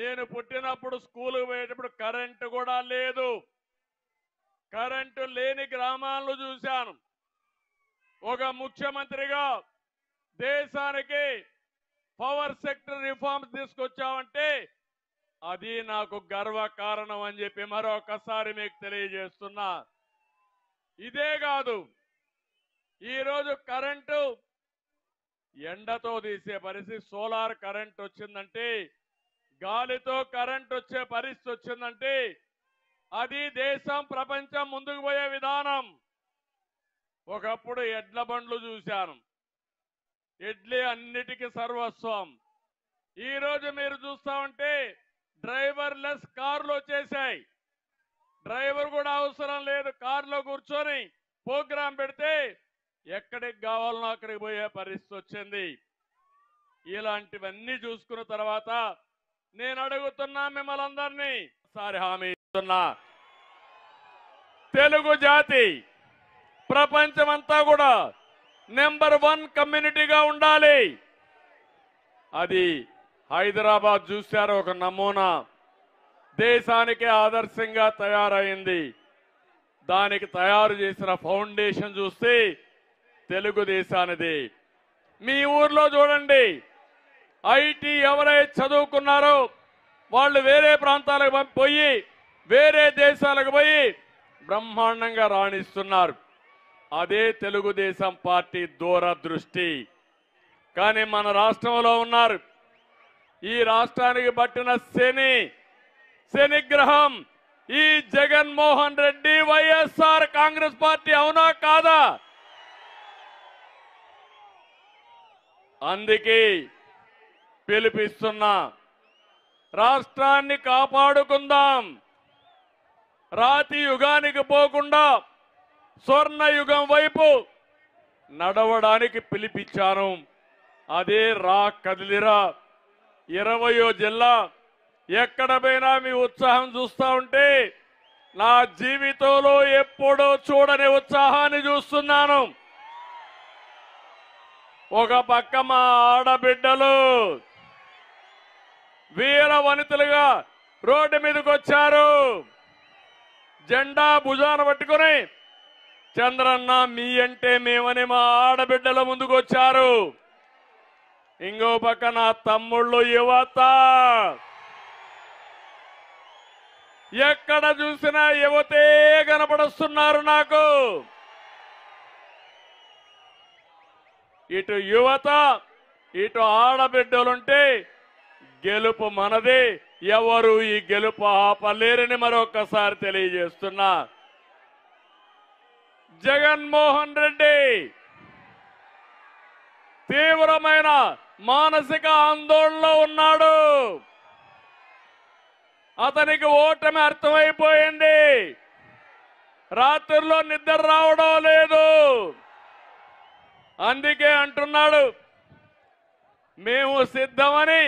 నేను పుట్టినప్పుడు స్కూలుకు పోయేటప్పుడు కరెంటు కూడా లేదు. కరెంటు లేని గ్రామాలను చూశాను. ఒక ముఖ్యమంత్రిగా దేశానికి పవర్ సెక్టర్ రిఫార్మ్స్ తీసుకొచ్చామంటే అది నాకు గర్వ కారణం అని చెప్పి మరొకసారి మీకు తెలియజేస్తున్నా. ఇదే కాదు, ఈరోజు కరెంటు ఎండతో తీసే పరిస్థితి, సోలార్ కరెంట్ వచ్చిందంటే, గాలితో కరెంట్ వచ్చే పరిస్థితి వచ్చిందంటే అది దేశం ప్రపంచం ముందుకు పోయే విధానం. ఒకప్పుడు ఎడ్ల బండ్లు చూశాను. ఎడ్లే అన్నిటికీ సర్వస్వం. ఈరోజు మీరు చూస్తా ఉంటే డ్రైవర్ లెస్ కార్లు వచ్చేసాయి. డ్రైవర్ కూడా అవసరం లేదు. కారులో కూర్చొని ప్రోగ్రాం పెడితే ఎక్కడికి కావాలనో అక్కడికి పోయే పరిస్థితి వచ్చింది. ఇలాంటివన్నీ చూసుకున్న తర్వాత నేను అడుగుతున్నా మిమ్మల్ని అందరినీ, ఒకసారి హామీ ఇస్తున్నా, తెలుగు జాతి ప్రపంచమంతా కూడా నెంబర్ 1 కమ్యూనిటీగా ఉండాలి. అది హైదరాబాద్ చూశారు, ఒక నమూనా, దేశానికి ఆదర్శంగా తయారైంది. దానికి తయారు చేసిన ఫౌండేషన్ చూస్తే తెలుగుదేశానిది. మీ ఊర్లో చూడండి, ఐటీ ఎవరైతే చదువుకున్నారో వాళ్ళు వేరే ప్రాంతాలకు పోయి వేరే దేశాలకు పోయి బ్రహ్మాండంగా రాణిస్తున్నారు. అదే తెలుగుదేశం పార్టీ దూరదృష్టి. కానీ మన రాష్ట్రంలో ఉన్నారు. ఈ రాష్ట్రానికి పట్టిన శనిగ్రహం ఈ జగన్మోహన్ రెడ్డి, వైఎస్ఆర్ కాంగ్రెస్ పార్టీ. అవునా కాదా? అందుకే పిలిపిస్తున్నా, రాష్ట్రాన్ని కాపాడుకుందాం. రాతి యుగానికి పోకుండా స్వర్ణ యుగం వైపు నడవడానికి పిలిపించాను. అదే రా కదిలిరా. 20వ జిల్లా ఎక్కడ పోయినా మీ ఉత్సాహం చూస్తా ఉంటే నా జీవితంలో ఎప్పుడూ చూడని ఉత్సాహాన్ని చూస్తున్నాను. ఒక పక్క మా ఆడబిడ్డలు వీర వనితలుగా రోడ్డు మీదకి వచ్చారు. జెండా భుజాన పట్టుకుని చంద్రన్న మీ అంటే మేమని మా ఆడబిడ్డల ముందుకు వచ్చారు. ఇంకో పక్క నా తమ్ముళ్ళు, యువత, ఎక్కడ చూసినా యువతే కనపడుస్తున్నారు నాకు. ఇటు యువత, ఇటు ఆడబిడ్డలుంటే గెలుపు మనదే. ఎవరు ఈ గెలుపు ఆపలేరని మరొకసారి తెలియజేస్తున్నా. జగన్మోహన్ రెడ్డి తీవ్రమైన మానసిక ఆందోళనలో ఉన్నాడు. అతనికి ఓటమి అర్థమైపోయింది. రాత్రిలో నిద్ర రావడం లేదు. అందుకే అంటున్నాడు, మేము సిద్ధమని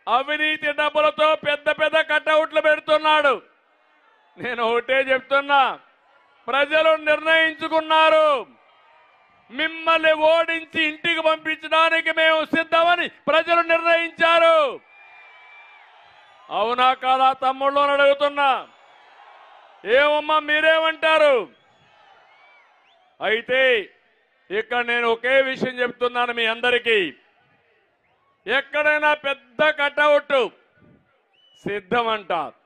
అవినీతి డబ్బులతో పెద్ద పెద్ద కటౌట్లు పెడుతున్నాడు. నేను ఒకటే చెప్తున్నా, ప్రజలు నిర్ణయించుకున్నారు. మిమ్మల్ని ఓడించి ఇంటికి పంపించడానికి మేము సిద్ధమని ప్రజలు నిర్ణయించారు. అవునా కాదా తమ్ముళ్ళు అని అడుగుతున్నా. ఏమమ్మా మీరేమంటారు? అయితే ఇక్కడ నేను ఒకే విషయం చెప్తున్నాను మీ అందరికీ. ఎక్కడైనా పెద్ద కటౌట్ సిద్ధం అంటారు.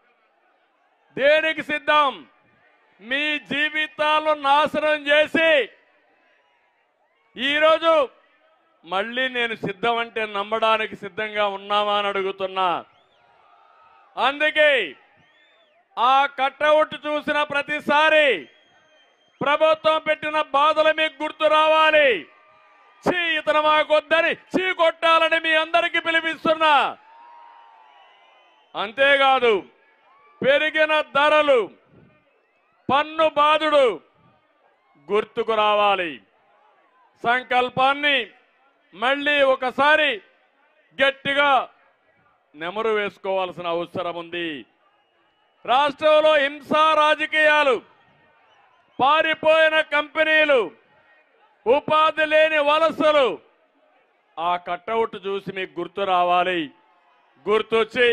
దేనికి సిద్ధం? మీ జీవితాలు నాశనం చేసి ఈరోజు మళ్ళీ నేను సిద్ధం అంటే నమ్మడానికి సిద్ధంగా ఉన్నామా అని అడుగుతున్నా. అందుకే ఆ కటౌట్ చూసిన ప్రతిసారి ప్రభుత్వం పెట్టిన బాధలు మీకు గుర్తు రావాలి. ఇతను మాకొద్దని కొట్టాలని మీ అందరికీ పిలిపిస్తున్నా. అంతేకాదు, పెరిగిన ధరలు, పన్ను బాధుడు గుర్తుకు రావాలి. సంకల్పాన్ని మళ్ళీ ఒకసారి గట్టిగా నెమరు వేసుకోవాల్సిన అవసరం ఉంది. రాష్ట్రంలో హింసా రాజకీయాలు, పారిపోయిన కంపెనీలు, ఉపాధి లేని వలసలు, ఆ కటౌట్ చూసి మీకు గుర్తు రావాలి. గుర్తొచ్చి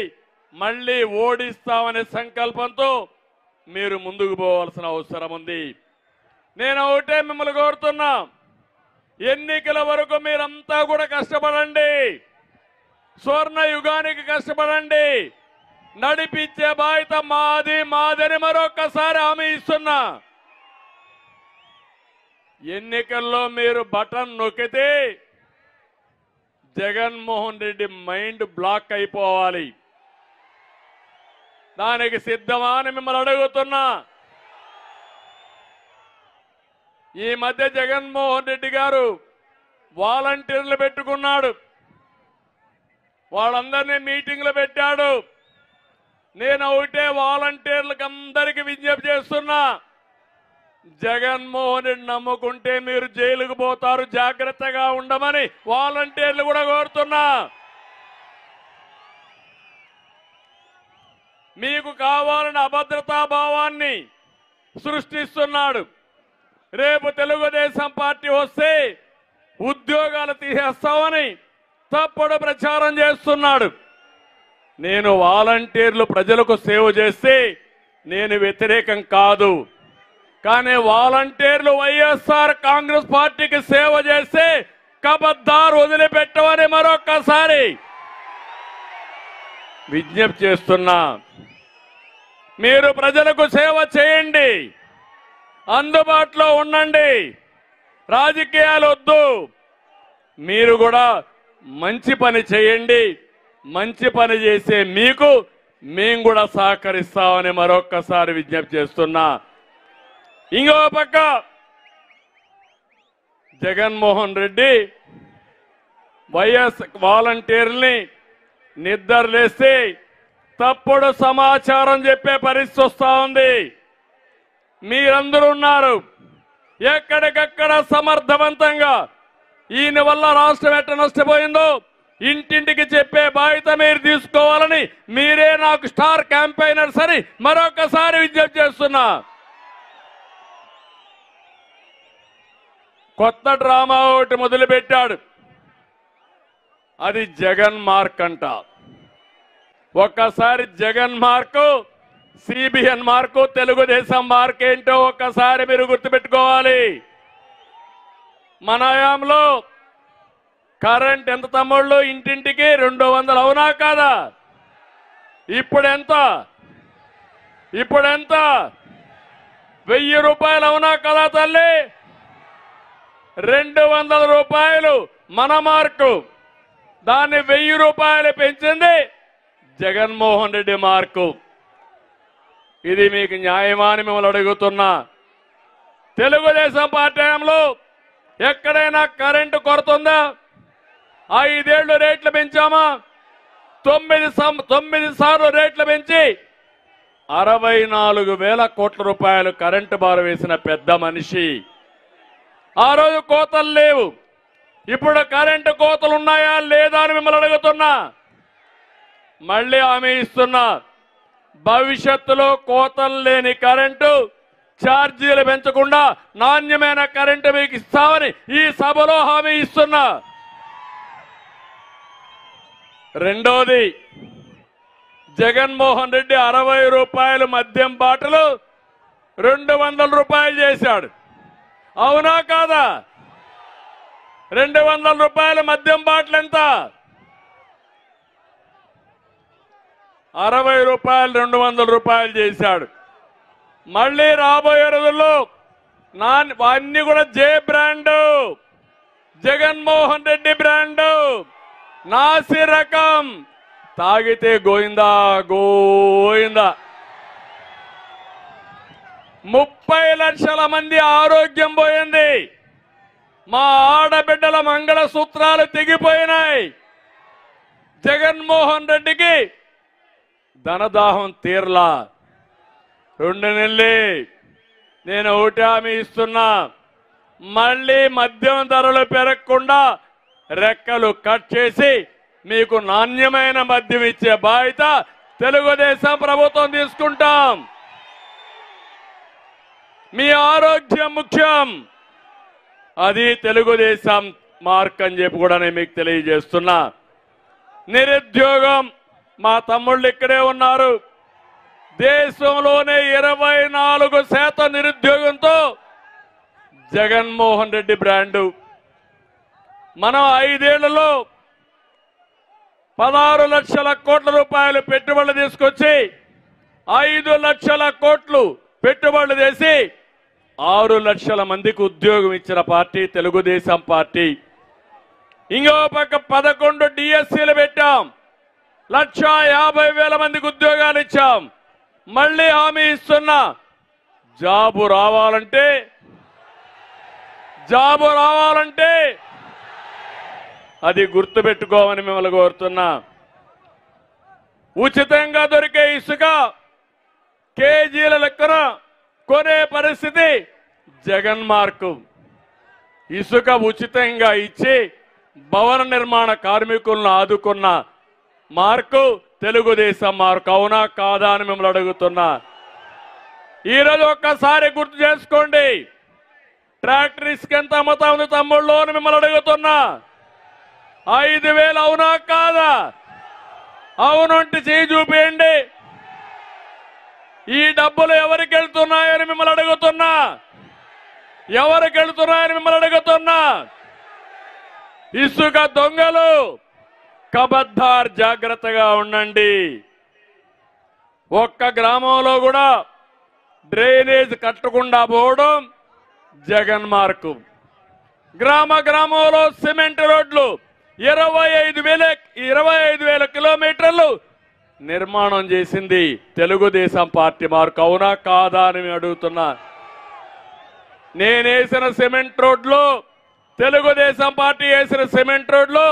మళ్ళీ ఓడిస్తామనే సంకల్పంతో మీరు ముందుకు పోవాల్సిన అవసరం ఉంది. నేను ఒకటే మిమ్మల్ని కోరుతున్నా, ఎన్నికల వరకు మీరంతా కూడా కష్టపడండి, స్వర్ణ యుగానికి కష్టపడండి. నడిపించే బాధ్యత మాదని మరొకసారి హామీ ఇస్తున్నా. ఎన్నికల్లో మీరు బటన్ నొక్కితే జగన్మోహన్ రెడ్డి మైండ్ బ్లాక్ అయిపోవాలి. దానికి సిద్ధమా అని మిమ్మల్ని అడుగుతున్నా. ఈ మధ్య జగన్మోహన్ రెడ్డి గారు వాలంటీర్లు పెట్టుకున్నాడు, వాళ్ళందరినీ మీటింగ్లు పెట్టాడు. నేను ఒకటే వాలంటీర్లకు అందరికీ విజ్ఞప్తి చేస్తున్నా, జగన్మోహన్ రెడ్డి నమ్ముకుంటే మీరు జైలుకు పోతారు, జాగ్రత్తగా ఉండమని వాలంటీర్లు కూడా కోరుతున్నా. మీకు కావాలని అభద్రతా భావాన్ని సృష్టిస్తున్నాడు. రేపు తెలుగుదేశం పార్టీ వస్తే ఉద్యోగాలు తీసేస్తామని తప్పుడు ప్రచారం చేస్తున్నాడు. నేను వాలంటీర్లు ప్రజలకు సేవ చేస్తే నేను వ్యతిరేకం కాదు, కానీ వాలంటీర్లు వైఎస్ఆర్ కాంగ్రెస్ పార్టీకి సేవ చేస్తే కబద్దార్ వదిలిపెట్టమని మరొక్కసారి విజ్ఞప్తి చేస్తున్నా. మీరు ప్రజలకు సేవ చేయండి, అందుబాటులో ఉండండి, రాజకీయాలు వద్దు. మీరు కూడా మంచి పని చేయండి, మంచి పని చేసే మీకు మేము కూడా సహకరిస్తామని మరొక్కసారి విజ్ఞప్తి చేస్తున్నా. ఇంకో పక్క జగన్మోహన్ రెడ్డి వైఎస్ వాలంటీర్ని నిద్రలేస్తే తప్పుడు సమాచారం చెప్పే పరిస్థితి వస్తా ఉంది. మీరందరూ ఉన్నారు, ఎక్కడికక్కడ సమర్థవంతంగా ఈయన వల్ల రాష్ట్రం ఎట్ట నష్టపోయిందో ఇంటింటికి చెప్పే బాధ్యత మీరు తీసుకోవాలని మీరే నాకు స్టార్ క్యాంపెయినర్స్ అని మరొకసారి విజ్ఞప్తి చేస్తున్నా. కొత్త డ్రామా ఒకటి మొదలుపెట్టాడు, అది జగన్ మార్క్ అంట. ఒక్కసారి Jagan mark, CBN mark, Telugu Desam mark ఏంటో ఒక్కసారి మీరు గుర్తుపెట్టుకోవాలి. మన హయాంలో కరెంట్ ఎంత తమ్ముళ్ళు? ఇంటింటికి 200, అవునా కాదా? ఇప్పుడెంత? 1000 రూపాయలు, అవునా కదా తల్లి? 200 రూపాయలు మన మార్కు, దాన్ని 1000 రూపాయలు పెంచింది జగన్మోహన్ రెడ్డి మార్కు. ఇది మీకు న్యాయమా అని మిమ్మల్ని అడుగుతున్నా. తెలుగుదేశం పార్టీ హయాంలో ఎక్కడైనా కరెంటు కొరత ఉందా? 5 ఏళ్లు రేట్లు పెంచామా? 9 సార్లు రేట్లు పెంచి 64,000 కోట్ల రూపాయలు కరెంటు బారు వేసిన పెద్ద మనిషి. ఆ రోజు కోతలు లేవు, ఇప్పుడు కరెంటు కోతలు ఉన్నాయా లేదా అని మిమ్మల్ని అడుగుతున్నా. మళ్ళీ హామీ ఇస్తున్నా, భవిష్యత్తులో కోతలు లేని కరెంటు, ఛార్జీలు పెంచకుండా నాణ్యమైన కరెంటు మీకు ఇస్తామని ఈ సభలో హామీ ఇస్తున్నా. రెండోది, జగన్మోహన్ రెడ్డి 60 రూపాయలు మద్యం బాటలు 200 రూపాయలు చేశాడు, అవునా కాదా? 200 రూపాయల మద్యం బాటలు ఎంత? 60 రూపాయలు 200 రూపాయలు చేశాడు. మళ్ళీ రాబోయే రోజుల్లో అన్ని కూడా జే బ్రాండు, జగన్మోహన్ రెడ్డి బ్రాండు, నాసి రకం, తాగితే గోయిందా గోయిందా. 30 లక్షల మంది ఆరోగ్యం పోయింది, మా ఆడబిడ్డల మంగళసూత్రాలు తెగిపోయినాయి. జగన్మోహన్ రెడ్డికి ధనదాహం తీర్లా. 2 నెలలే. నేను ఒకటి హామీ ఇస్తున్నా, మళ్ళీ మద్యం ధరలు పెరగకుండా రెక్కలు కట్ చేసి మీకు నాణ్యమైన మద్యం ఇచ్చే బాధ్యత తెలుగుదేశం ప్రభుత్వం తీసుకుంటాం. మీ ఆరోగ్యం ముఖ్యం, అది తెలుగుదేశం మార్క్ అని చెప్పి కూడా నేను మీకు తెలియజేస్తున్నా. నిరుద్యోగం మా తమ్ముళ్ళు ఇక్కడే ఉన్నారు. దేశంలోనే 24% నిరుద్యోగంతో జగన్మోహన్ రెడ్డి బ్రాండు. మనం 5 ఏళ్లలో 16 లక్షల కోట్ల రూపాయలు పెట్టుబడులు తీసుకొచ్చి 5 లక్షల కోట్లు పెట్టుబడులు చేసి 6 లక్షల మందికి ఉద్యోగం ఇచ్చిన పార్టీ తెలుగుదేశం పార్టీ. ఇంకో పక్క 11 డిఎస్సీలు పెట్టాం. 1,50,000 మందికి ఉద్యోగాలు ఇచ్చాం. మళ్ళీ హామీ ఇస్తున్నా, జాబు రావాలంటే అది గుర్తుపెట్టుకోమని మిమ్మల్ని కోరుతున్నా. ఉచితంగా దొరికే ఇసుక కేజీల లెక్కన కొనే పరిస్థితి జగన్ మార్కు. ఇసుక ఉచితంగా ఇచ్చి భవన నిర్మాణ కార్మికులను ఆదుకున్న మార్కు తెలుగుదేశం మార్కు. అవునా కాదా అని మిమ్మల్ని అడుగుతున్నా. ఈరోజు ఒక్కసారి గుర్తు చేసుకోండి, ట్రాక్టర్ ఇసుక ఎంత అమ్ముతా ఉంది తమ్ముళ్ళు అని మిమ్మల్ని అడుగుతున్నా. 5,000 అవునా కాదా? అవునంటే చేయి చూపేయండి. ఈ డబ్బులు ఎవరికి వెళ్తున్నాయని మిమ్మల్ని అడుగుతున్నా. ఎవరికి వెళ్తున్నాయని మిమ్మల్ని అడుగుతున్నా. ఇసుక దొంగలు కబద్దార్, జాగ్రత్తగా ఉండండి. ఒక్క గ్రామంలో కూడా డ్రైనేజ్ కట్టకుండా పోవడం జగన్ మార్కు. గ్రామంలో సిమెంట్ రోడ్లు 25,000 కిలోమీటర్లు నిర్మాణం చేసింది తెలుగుదేశం పార్టీ మార్కు. అవునా కాదా అని అడుగుతున్నా. నేనేసిన సిమెంట్ రోడ్లు, తెలుగుదేశం పార్టీ వేసిన సిమెంట్ రోడ్లు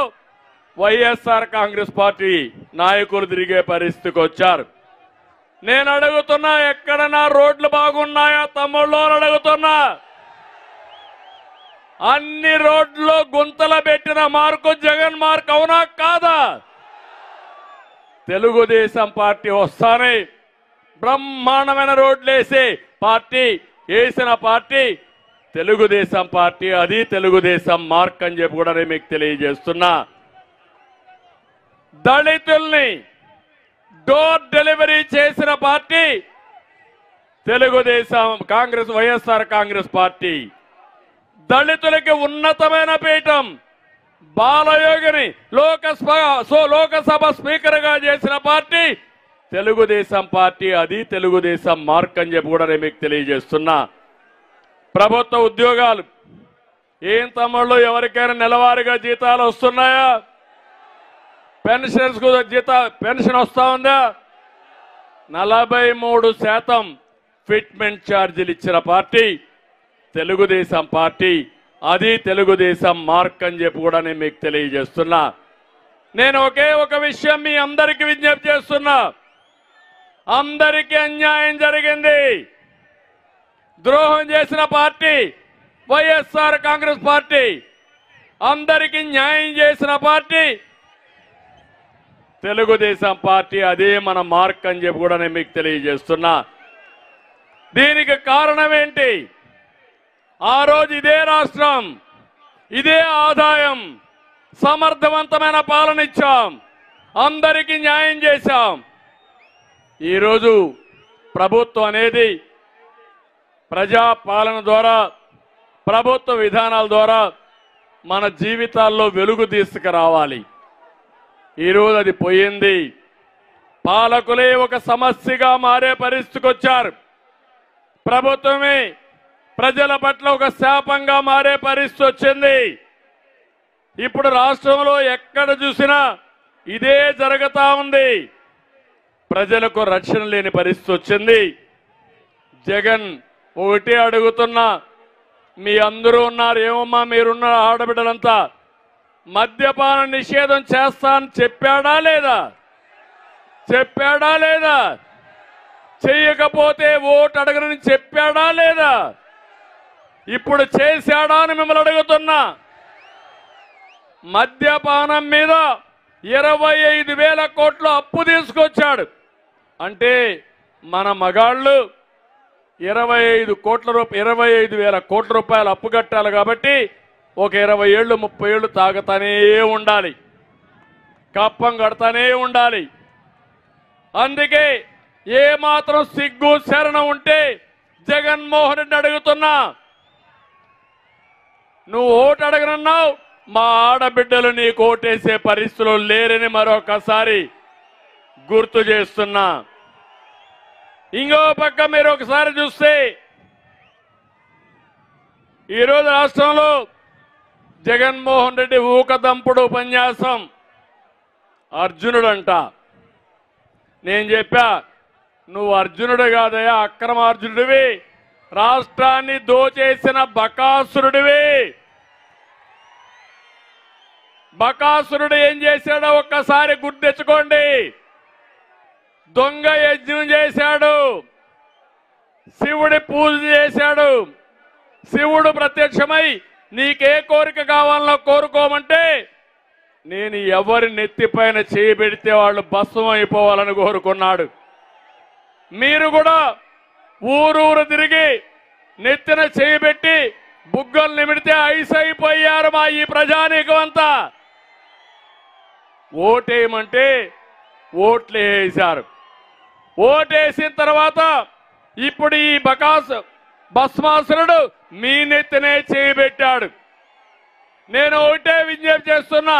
వైఎస్ఆర్ కాంగ్రెస్ పార్టీ నాయకులు తిరిగే పరిస్థితికి వచ్చారు. నేను అడుగుతున్నా, ఎక్కడన్నా రోడ్లు బాగున్నాయా తమ్ముళ్ళు అని అడుగుతున్నా. అన్ని రోడ్లు గుంతలు పెట్టిన మార్కు జగన్ మార్కు. అవునా కాదా? తెలుగుదేశం పార్టీ వస్తానే బ్రహ్మాండమైన రోడ్లు వేసే పార్టీ, వేసిన పార్టీ తెలుగుదేశం పార్టీ. అది తెలుగుదేశం మార్క్ అని చెప్పి కూడా నేను మీకు తెలియజేస్తున్నా. దళితుల్ని డోర్ డెలివరీ చేసిన పార్టీ తెలుగుదేశం కాంగ్రెస్, వైఎస్ఆర్ కాంగ్రెస్ పార్టీ. దళితులకి ఉన్నతమైన పీఠం బాలయోగిని లోకసభ స్పీకర్ గా చేసిన పార్టీ తెలుగుదేశం పార్టీ. అది తెలుగుదేశం మార్క్ అని చెప్పి కూడా నేను మీకు తెలియజేస్తున్నా. ప్రభుత్వ ఉద్యోగాలు ఏం తమ్ముళ్ళు, ఎవరికైనా నెలవారీగా జీతాలు వస్తున్నాయా? పెన్షన్స్ పెన్షన్ వస్తా ఉందా? 43% ఫిట్మెంట్ ఛార్జీలు ఇచ్చిన పార్టీ తెలుగుదేశం పార్టీ. అది తెలుగుదేశం మార్క్ అని చెప్పి కూడా నేను మీకు తెలియజేస్తున్నా. నేను ఒకే ఒక విషయం మీ అందరికీ విజ్ఞప్తి చేస్తున్నా. అందరికీ అన్యాయం జరిగింది. ద్రోహం చేసిన పార్టీ వైఎస్ఆర్ కాంగ్రెస్ పార్టీ. అందరికీ న్యాయం చేసిన పార్టీ తెలుగుదేశం పార్టీ. అదే మన మార్క్ అని చెప్పి కూడా నేను మీకు తెలియజేస్తున్నా. దీనికి కారణం ఏంటి? ఆ రోజు ఇదే రాష్ట్రం, ఇదే ఆదాయం, సమర్థవంతమైన పాలన ఇచ్చాం, అందరికీ న్యాయం చేశాం. ఈరోజు ప్రభుత్వం అనేది ప్రజా పాలన ద్వారా, ప్రభుత్వ విధానాల ద్వారా మన జీవితాల్లో వెలుగు తీసుకురావాలి. ఈరోజు అది పోయింది. పాలకులే ఒక సమస్యగా మారే పరిస్థితికి వచ్చారు. ప్రభుత్వమే ప్రజల పట్ల ఒక శాపంగా మారే పరిస్థితి వచ్చింది. ఇప్పుడు రాష్ట్రంలో ఎక్కడ చూసినా ఇదే జరుగుతా ఉంది. ప్రజలకు రక్షణ లేని పరిస్థితి వచ్చింది. జగన్ ఒకటే అడుగుతున్నా, మీ అందరూ ఉన్నారు, ఏమమ్మా మీరున్న ఆడబిడ్డలంతా, మద్యపాన నిషేధం చేస్తా అని చెప్పాడా లేదా? చెప్పాడా లేదా? చెయ్యకపోతే ఓటు అడగనని చెప్పాడా లేదా? ఇప్పుడు చేశాడా అని మిమ్మల్ని అడుగుతున్నా. మద్యపానం మీద 25,000 కోట్లు అప్పు తీసుకొచ్చాడు. అంటే మన మగాళ్ళు 25,000 కోట్ల రూపాయలు అప్పు కట్టాలి. కాబట్టి ఒక 20 ఏళ్ళు 30 ఏళ్ళు తాగుతానే ఉండాలి, కప్పం కడతానే ఉండాలి. అందుకే ఏ మాత్రం సిగ్గు శరణం ఉంటే జగన్మోహన్ రెడ్డి అడుగుతున్నా, నువ్వు ఓటు అడగనన్నావు, మా ఆడబిడ్డలు నీకు ఓటేసే పరిస్థితులు లేరని మరొకసారి గుర్తు చేస్తున్నా. ఇంకో పక్క మీరు ఒకసారి చూస్తే ఈరోజు రాష్ట్రంలో జగన్మోహన్ రెడ్డి ఊకదంపుడు ఉపన్యాసం అర్జునుడంట. నేను చెప్పా, నువ్వు అర్జునుడు కాదయ్యా, అక్రమార్జునుడివి, రాష్ట్రాన్ని దోచేసిన బకాసురుడివి. బకాసురుడు ఏం చేశాడో ఒక్కసారి గుర్తెచ్చుకోండి. దొంగ యజ్ఞం చేశాడు, శివుడి పూజ చేశాడు. శివుడు ప్రత్యక్షమై నీకే కోరిక కావాలో కోరుకోమంటే నేను ఎవరి నెత్తిపైన చేయబెడితే వాళ్ళు భస్మం అయిపోవాలని కోరుకున్నాడు. మీరు కూడా ఊరూరు తిరిగి నెత్తిన చేయబెట్టి బుగ్గలు నిమిడితే ఐస్ అయిపోయారు మా ఈ ప్రజానీకం అంతా. ఓటేయమంటే ఓట్లు వేశారు. ఓటేసిన తర్వాత ఇప్పుడు ఈ భస్మాసురుడు మీ నెత్తినే చేయబెట్టాడు. నేను ఒకటే విజ్ఞప్తి చేస్తున్నా,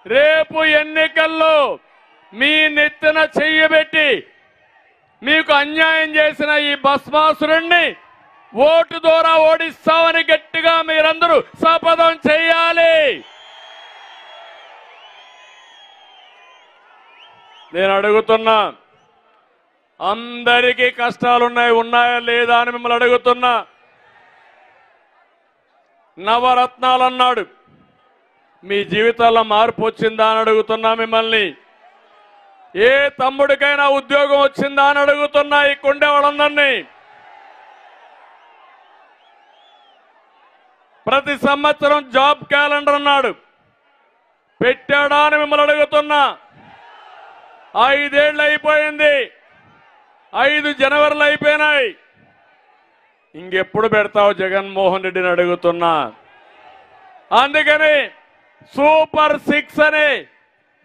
రేపు ఎన్నికల్లో మీ నెత్తిన చెయ్యబెట్టి మీకు అన్యాయం చేసిన ఈ భస్మాసురుణ్ణి ఓటు ద్వారా ఓడిస్తామని గట్టిగా మీరందరూ శపథం చేయాలి. నేను అడుగుతున్నా, అందరికీ కష్టాలున్నాయి, ఉన్నాయా లేదా అని మిమ్మల్ని అడుగుతున్నా. నవరత్నాలు అన్నాడు, మీ జీవితాల్లో మార్పు వచ్చిందా అని అడుగుతున్నా మిమ్మల్ని. ఏ తమ్ముడికైనా ఉద్యోగం వచ్చిందా అని అడుగుతున్నా ఈ కొండే వాళ్ళందరినీ. ప్రతి సంవత్సరం జాబ్ క్యాలెండర్ అన్నాడు, పెట్టాడా అని మిమ్మల్ని అడుగుతున్నా. 5 ఏళ్ళు అయిపోయింది, 5 జనవరిలు అయిపోయినాయి. ఇంకెప్పుడు పెడతావు జగన్మోహన్ రెడ్డిని అడుగుతున్నా. అందుకని సూపర్ 6 అనే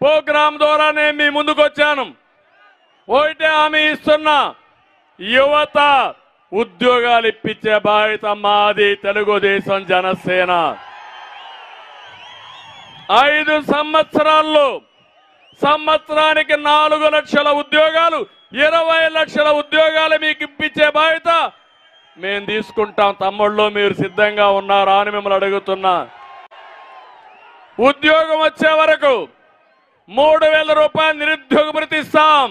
ప్రోగ్రాం ద్వారా నేను మీ ముందుకు వచ్చాను. ఒకటే హామీ ఇస్తున్నా, యువత ఉద్యోగాలు ఇప్పించే బాధ్యత మాది తెలుగుదేశం జనసేన. 5 సంవత్సరాల్లో సంవత్సరానికి 4 లక్షల ఉద్యోగాలు, 20 లక్షల ఉద్యోగాలు మీకు ఇప్పించే బాధ్యత మేము తీసుకుంటాం. తమ్ముళ్ళు మీరు సిద్ధంగా ఉన్నారా అని మిమ్మల్ని అడుగుతున్నా. ఉద్యోగం వచ్చే వరకు 3000 రూపాయలు నిరుద్యోగ భృతి ఇస్తాం.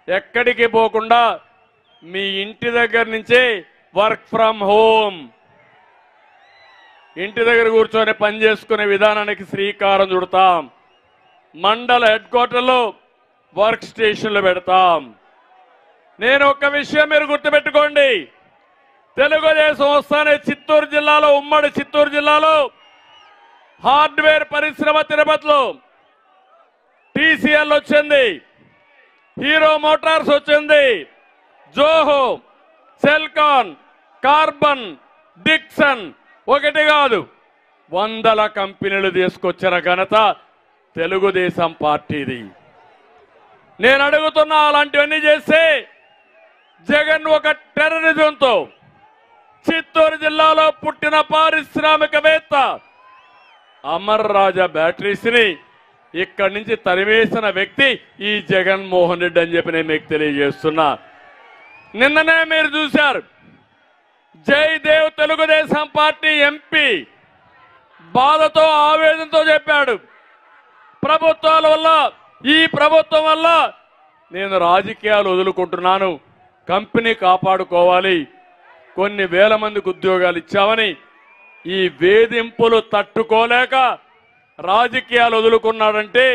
ఎక్కడికి పోకుండా మీ ఇంటి దగ్గర నుంచే వర్క్ ఫ్రమ్ హోమ్, ఇంటి దగ్గర కూర్చొని పనిచేసుకునే విధానానికి శ్రీకారం చుడతాం. మండల హెడ్ క్వార్టర్లో వర్క్ స్టేషన్లు పెడతాం. నేను ఒక్క విషయం మీరు గుర్తుపెట్టుకోండి, తెలుగుదేశం వస్తానే చిత్తూరు జిల్లాలో, ఉమ్మడి చిత్తూరు జిల్లాలో హార్డ్వేర్ పరిశ్రమ తిరుపతిలో TCL వచ్చింది, హీరో మోటార్స్ వచ్చింది, జోహో, సెల్కాన్, కార్బన్, డిక్సన్, ఒకటి కాదు 100 కంపెనీలు తీసుకొచ్చిన ఘనత తెలుగుదేశం పార్టీది. నేను అడుగుతున్నా, అలాంటివన్నీ చేస్తే జగన్ ఒక టెర్రరిజంతో చిత్తూరు జిల్లాలో పుట్టిన పారిశ్రామికవేత్త అమర్ రాజా బ్యాటరీస్ ని ఇక్కడి నుంచి తరివేసిన వ్యక్తి ఈ జగన్మోహన్ రెడ్డి అని చెప్పి నేను మీకు తెలియజేస్తున్నా. నిన్ననే మీరు చూశారు, జయదేవ్ తెలుగుదేశం పార్టీ ఎంపీ బాధతో ఆవేదనతో చెప్పాడు, ప్రభుత్వాల వల్ల, ఈ ప్రభుత్వం వల్ల నేను రాజకీయాలు వదులుకుంటున్నాను, కంపెనీ కాపాడుకోవాలి, కొన్ని వేల మందికి ఉద్యోగాలు ఇచ్చామని ఈ వేధింపులు తట్టుకోలేక రాజకీయాలు వదులుకున్నాడంటే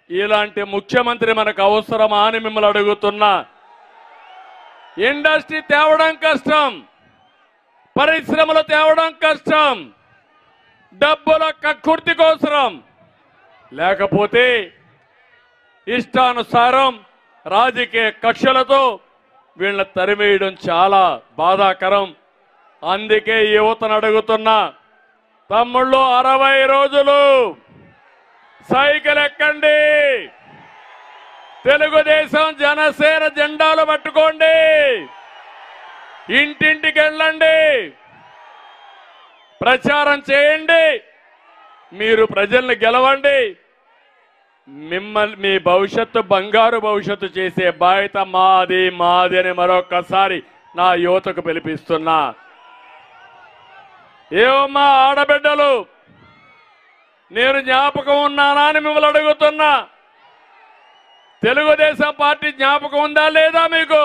ఇలాంటి ముఖ్యమంత్రి మనకు అవసరమా అని మిమ్మల్ని అడుగుతున్నా. ఇండస్ట్రీ తేవడం కష్టం, పరిశ్రమలు తేవడం కష్టం, డబ్బుల కక్కుర్తి కోసరం, లేకపోతే ఇష్టానుసారం రాజకీయ కక్షలతో వీళ్ళని తరిమేయడం చాలా బాధాకరం. అందుకే యువతను అడుగుతున్నా, తమ్ముళ్ళు 60 రోజులు సైకిల్ ఎక్కండి, తెలుగుదేశం జనసేన జెండాలు పట్టుకోండి, ఇంటింటికి వెళ్ళండి, ప్రచారం చేయండి, మీరు ప్రజల్ని గెలవండి. మిమ్మల్ని మీ భవిష్యత్తు బంగారు భవిష్యత్తు చేసే బాధ్యత మాది మాది అని మరొకసారి నా యువతకు పిలిపిస్తున్నా. ఏమమ్మా ఆడబిడ్డలు, నేను జ్ఞాపకం ఉన్నానా అని మిమ్మల్ని అడుగుతున్నా. తెలుగుదేశం పార్టీ జ్ఞాపకం ఉందా లేదా మీకు?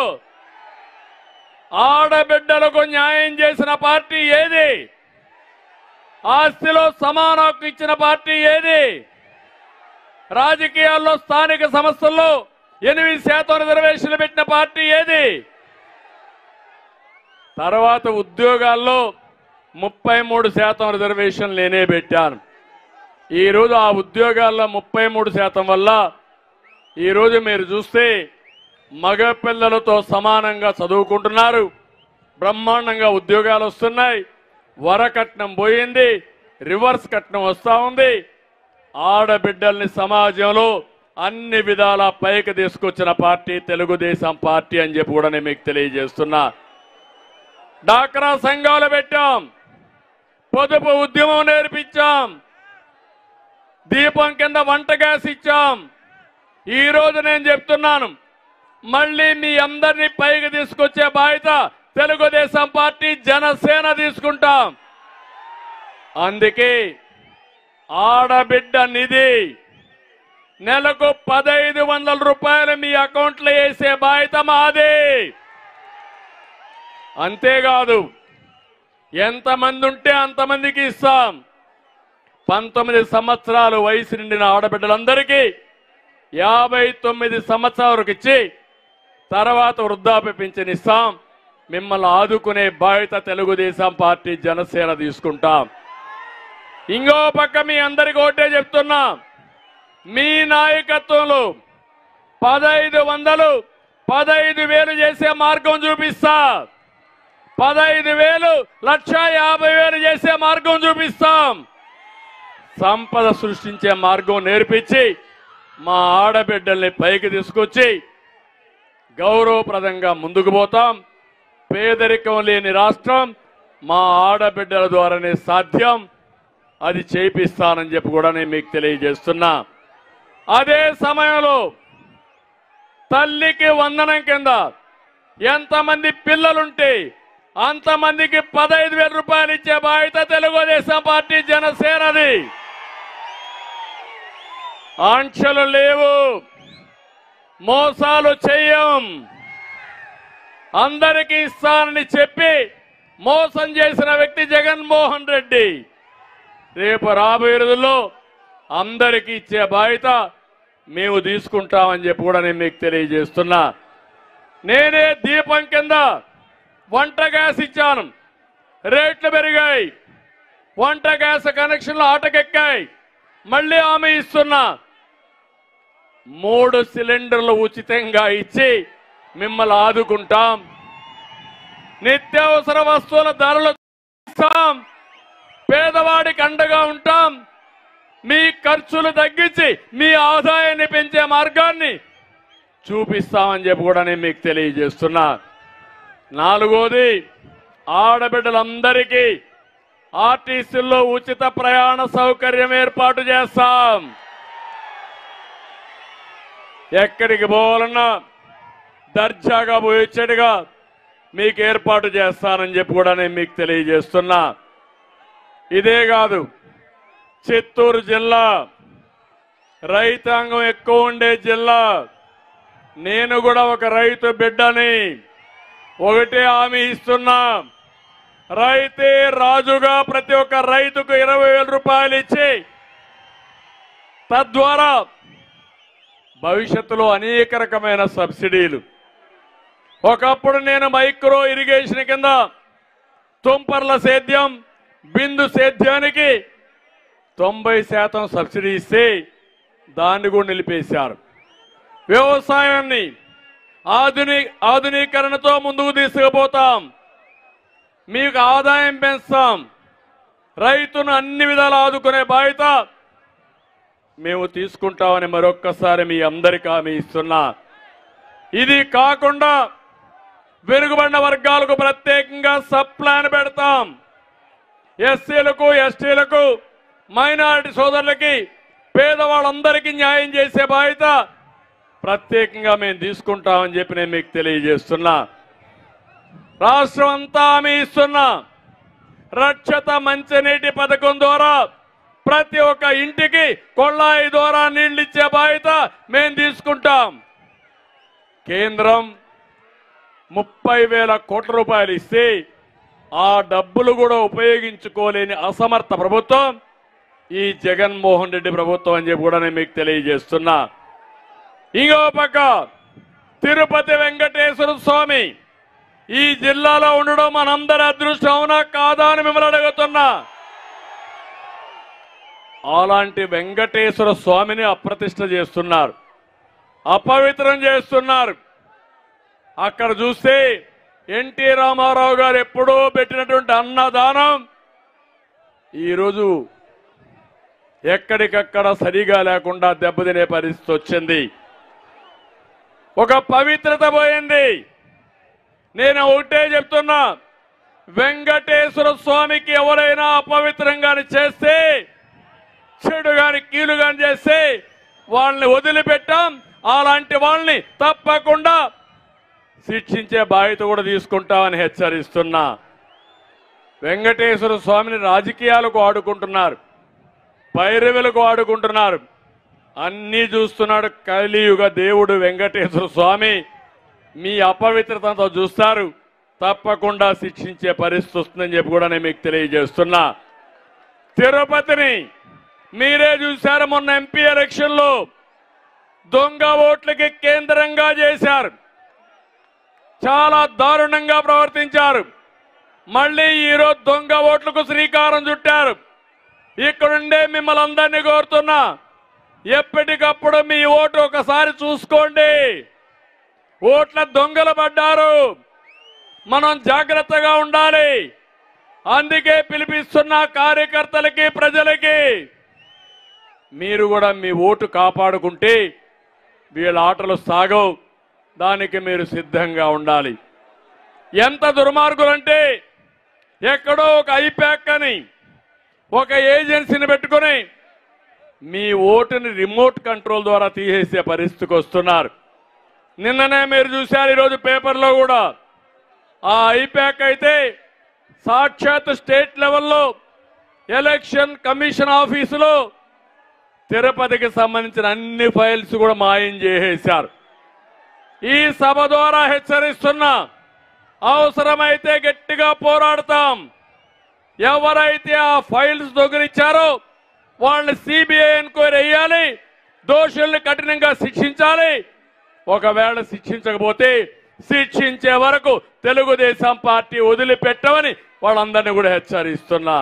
ఆడబిడ్డలకు న్యాయం చేసిన పార్టీ ఏది? ఆస్తిలో సమాన హక్కు ఇచ్చిన పార్టీ ఏది? రాజకీయాల్లో స్థానిక సంస్థల్లో 8% రిజర్వేషన్లు పెట్టిన పార్టీ ఏది? తర్వాత ఉద్యోగాల్లో 33% రిజర్వేషన్ నేనే పెట్టాను. ఈరోజు ఆ ఉద్యోగాల్లో 33% వల్ల ఈరోజు మీరు చూస్తే మగ పిల్లలతో సమానంగా చదువుకుంటున్నారు, బ్రహ్మాండంగా ఉద్యోగాలు వస్తున్నాయి, వరకట్నం పోయింది, రివర్స్ కట్నం వస్తూ ఉంది. ఆడబిడ్డల్ని సమాజంలో అన్ని విధాల పైకి తీసుకొచ్చిన పార్టీ తెలుగుదేశం పార్టీ అని చెప్పి కూడా నేను మీకు తెలియజేస్తున్నా. డాక్రా సంఘాలు పెట్టాం, పొదుపు ఉద్యమం నేర్పించాం, దీపం కింద వంట గ్యాస్ ఇచ్చాం. ఈ రోజు నేను చెప్తున్నాను, మళ్ళీ మీ అందరినీ పైకి తీసుకొచ్చే బాధ్యత తెలుగుదేశం పార్టీ జనసేన తీసుకుంటాం. అందుకే ఆడబిడ్డ నిధి నెలకు 1500 రూపాయలు మీ అకౌంట్లో వేసే బాధ్యత మాది. అంతేకాదు, ఎంతమంది ఉంటే అంతమందికి ఇస్తాం. 19 సంవత్సరాలు వయసు నిండిన ఆడబిడ్డలందరికీ 59 సంవత్సరాల వరకు ఇచ్చి తర్వాత వృద్ధాప్య పింఛన్ ఇస్తాం. మిమ్మల్ని ఆదుకునే బాధ్యత తెలుగుదేశం పార్టీ జనసేన తీసుకుంటాం. ఇంకో పక్క మీ అందరికీ ఒకటే చెప్తున్నా, మీ నాయకత్వంలో 1500 15,000 చేసే మార్గం చూపిస్తా. 15,000 1,50,000 చేసే మార్గం చూపిస్తాం. సంపద సృష్టించే మార్గం నేర్పించి మా ఆడబిడ్డల్ని పైకి తీసుకొచ్చి గౌరవప్రదంగా ముందుకు పోతాం. పేదరికం లేని రాష్ట్రం మా ఆడబిడ్డల ద్వారానే సాధ్యం. అది చేపిస్తానని చెప్పి కూడా నేను మీకు తెలియజేస్తున్నా. అదే సమయంలో తల్లికి వందనం కింద ఎంతమంది పిల్లలుంటే అంతమందికి 15,000 రూపాయలు ఇచ్చే బాధ్యత తెలుగుదేశం పార్టీ జనసేనది. ఆంక్షలు లేవు, మోసాలు చెయ్యం. అందరికీ ఇస్తానని చెప్పి మోసం చేసిన వ్యక్తి జగన్మోహన్ రెడ్డి. రేపు రాబోయే రోజుల్లో అందరికీ ఇచ్చే బాధ్యత మేము తీసుకుంటామని చెప్పి కూడా నేను మీకు తెలియజేస్తున్నా. నేనే దీపం కింద వంట గ్యాస్ ఇచ్చాను, రేట్లు పెరిగాయి, వంట గ్యాస్ కనెక్షన్లు ఆటకెక్కాయి. మళ్ళీ హామీ ఇస్తున్నా, 3 సిలిండర్లు ఉచితంగా ఇచ్చి మిమ్మల్ని ఆదుకుంటాం. నిత్యావసర వస్తువుల ధరలు తగ్గిస్తాం, పేదవాడికి అండగా ఉంటాం. మీ ఖర్చులు తగ్గించి మీ ఆదాయాన్ని పెంచే మార్గాన్ని చూపిస్తామని చెప్పి కూడా నేను మీకు తెలియజేస్తున్నా. 4వది, ఆడబిడ్డలందరికీ ఆర్టీసీల్లో ఉచిత ప్రయాణ సౌకర్యం ఏర్పాటు చేస్తాం. ఎక్కడికి పోవాలన్నా దర్జాగా పోయేచ్చడిగా మీకు ఏర్పాటు చేస్తానని చెప్పి కూడా నేను మీకు తెలియజేస్తున్నా. ఇదే కాదు, చిత్తూరు జిల్లా రైతాంగం ఎక్కువ ఉండే జిల్లా. నేను కూడా ఒక రైతు బిడ్డని. ఒకటే హామీ ఇస్తున్నా, రైతే రాజుగా ప్రతి ఒక్క రైతుకు 20,000 రూపాయలు ఇచ్చి తద్వారా భవిష్యత్తులో అనేక రకమైన సబ్సిడీలు. ఒకప్పుడు నేను మైక్రో ఇరిగేషన్ కింద తుంపర్ల సేద్యం, బిందు సేద్యానికి 90% సబ్సిడీ ఇస్తే దాన్ని కూడా నిలిపేశారు. వ్యవసాయాన్ని ఆధునీకరణతో ముందుకు తీసుకుపోతాం, మీకు ఆదాయం పెంచుతాం, రైతును అన్ని విధాలు ఆదుకునే బాధ్యత మేము తీసుకుంటామని మరొక్కసారి మీ అందరికీ హామీ ఇస్తున్నా. ఇది కాకుండా వెనుకబడిన వర్గాలకు ప్రత్యేకంగా సబ్ ప్లాన్ పెడతాం. ఎస్సీలకు, ఎస్టీలకు, మైనారిటీ సోదరులకి, పేదవాళ్ళందరికీ న్యాయం చేసే బాధ్యత ప్రత్యేకంగా మేము తీసుకుంటామని చెప్పి నేను మీకు తెలియజేస్తున్నా. రాష్ట్రం అంతా హామీ ఇస్తున్నా. రక్షిత మంచినీటి పథకం ద్వారా ప్రతి ఒక్క ఇంటికి కొళాయి ద్వారా నీళ్లు ఇచ్చే బాధ్యత మేము తీసుకుంటాం. కేంద్రం 30,000 కోట్ల రూపాయలు ఇస్తే ఆ డబ్బులు కూడా ఉపయోగించుకోలేని అసమర్థ ప్రభుత్వం ఈ జగన్మోహన్ రెడ్డి ప్రభుత్వం అని చెప్పి కూడా నేను మీకు తెలియజేస్తున్నా. ఇంకో పక్క తిరుపతి వెంకటేశ్వర స్వామి ఈ జిల్లాలో ఉండడం మనందరి అదృష్టం, అవునా కాదా అని మిమ్మల్ని అడుగుతున్నా. అలాంటి వెంకటేశ్వర స్వామిని అప్రతిష్ఠ చేస్తున్నారు, అపవిత్రం చేస్తున్నారు. అక్కడ చూస్తే ఎన్టీ రామారావు గారు ఎప్పుడో పెట్టినటువంటి అన్నదానం ఈరోజు ఎక్కడికక్కడ సరిగా లేకుండా దెబ్బతినే పరిస్థితి వచ్చింది. ఒక పవిత్రత పోయింది. నేను ఒకటే చెప్తున్నా, వెంకటేశ్వర స్వామికి ఎవరైనా అపవిత్రంగాని చేస్తే, చెడు గాని కీలు గాని చేస్తే వాళ్ళని వదిలిపెట్టాం. అలాంటి వాళ్ళని తప్పకుండా శిక్షించే బాధ్యత కూడా తీసుకుంటామని హెచ్చరిస్తున్నా. వెంకటేశ్వర స్వామిని రాజకీయాలకు ఆడుకుంటున్నారు, పైరవులకు ఆడుకుంటున్నారు. అన్నీ చూస్తున్నాడు కలియుగ దేవుడు వెంకటేశ్వర స్వామి. మీ అపవిత్రతతో చూస్తారు, తప్పకుండా శిక్షించే పరిస్థితి వస్తుందని చెప్పి కూడా నేను మీకు తెలియజేస్తున్నా. తిరుపతిని మీరే చూశారు, మొన్న ఎంపీ ఎలక్షన్లో దొంగ ఓట్లకి కేంద్రంగా చేశారు, చాలా దారుణంగా ప్రవర్తించారు. మళ్ళీ ఈరోజు దొంగ ఓట్లకు శ్రీకారం చుట్టారు. ఇక్కడుండే మిమ్మల్ని అందరినీ కోరుతున్నా, ఎప్పటికప్పుడు మీ ఓటు ఒకసారి చూసుకోండి. ఓట్ల దొంగలు పడ్డారు, మనం జాగ్రత్తగా ఉండాలి. అందుకే పిలిపిస్తున్న కార్యకర్తలకి, ప్రజలకి, మీరు కూడా మీ ఓటు కాపాడుకుంటే వీళ్ళ ఆటలు సాగవు. దానికి మీరు సిద్ధంగా ఉండాలి. ఎంత దుర్మార్గులంటే ఎక్కడో ఒక ఐప్యాక్ అని ఒక ఏజెన్సీని పెట్టుకుని మీ ఓటుని రిమోట్ కంట్రోల్ ద్వారా తీసేసే పరిస్థితికి వస్తున్నారు. నిన్ననే మీరు చూశారు, ఈరోజు పేపర్లో కూడా. ఆ ఐప్యాక్ అయితే సాక్షాత్ స్టేట్ లెవెల్లో ఎలక్షన్ కమిషన్ ఆఫీసులో తిరుపతికి సంబంధించిన అన్ని ఫైల్స్ కూడా మాయం చేసేశారు. ఈ సభ ద్వారా హెచ్చరిస్తున్నా, అవసరమైతే గట్టిగా పోరాడతాం. ఎవరైతే ఆ ఫైల్స్ దొంగిలించారో వాళ్ళని సిబిఐ ఎంక్వైరీ చేయాలి, దోషుల్ని కఠినంగా శిక్షించాలి. ఒకవేళ శిక్షించకపోతే శిక్షించే వరకు తెలుగుదేశం పార్టీ వదిలిపెట్టమని వాళ్ళందరినీ కూడా హెచ్చరిస్తున్నా.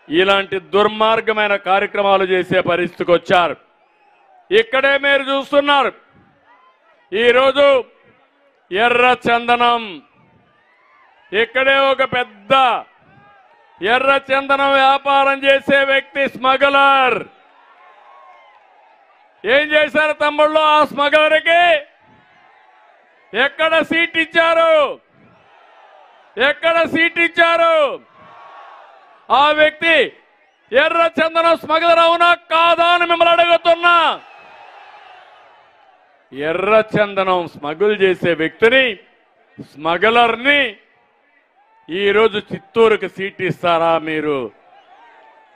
ఇలాంటి దుర్మార్గమైన కార్యక్రమాలు చేసే పరిస్థితికి వచ్చారు. ఇక్కడే మీరు చూస్తున్నారు, ఈరోజు ఎర్ర చందనం, ఇక్కడే ఒక పెద్ద ఎర్ర చందనం వ్యాపారం చేసే వ్యక్తి స్మగ్లర్ ఏం చేశారు తమ్ముళ్ళు? ఆ స్మగ్లర్కి ఎక్కడ సీట్ ఇచ్చారు? ఎక్కడ సీట్ ఇచ్చారు? ఆ వ్యక్తి ఎర్ర చందనం స్మగ్లర్ అవునా కాదా అని మిమ్మల్ని అడుగుతున్నా. ఎర్ర చందనం స్మగుల్ చేసే వ్యక్తిని, స్మగ్లర్ని ఈరోజు చిత్తూరుకి సీట్ ఇస్తారా?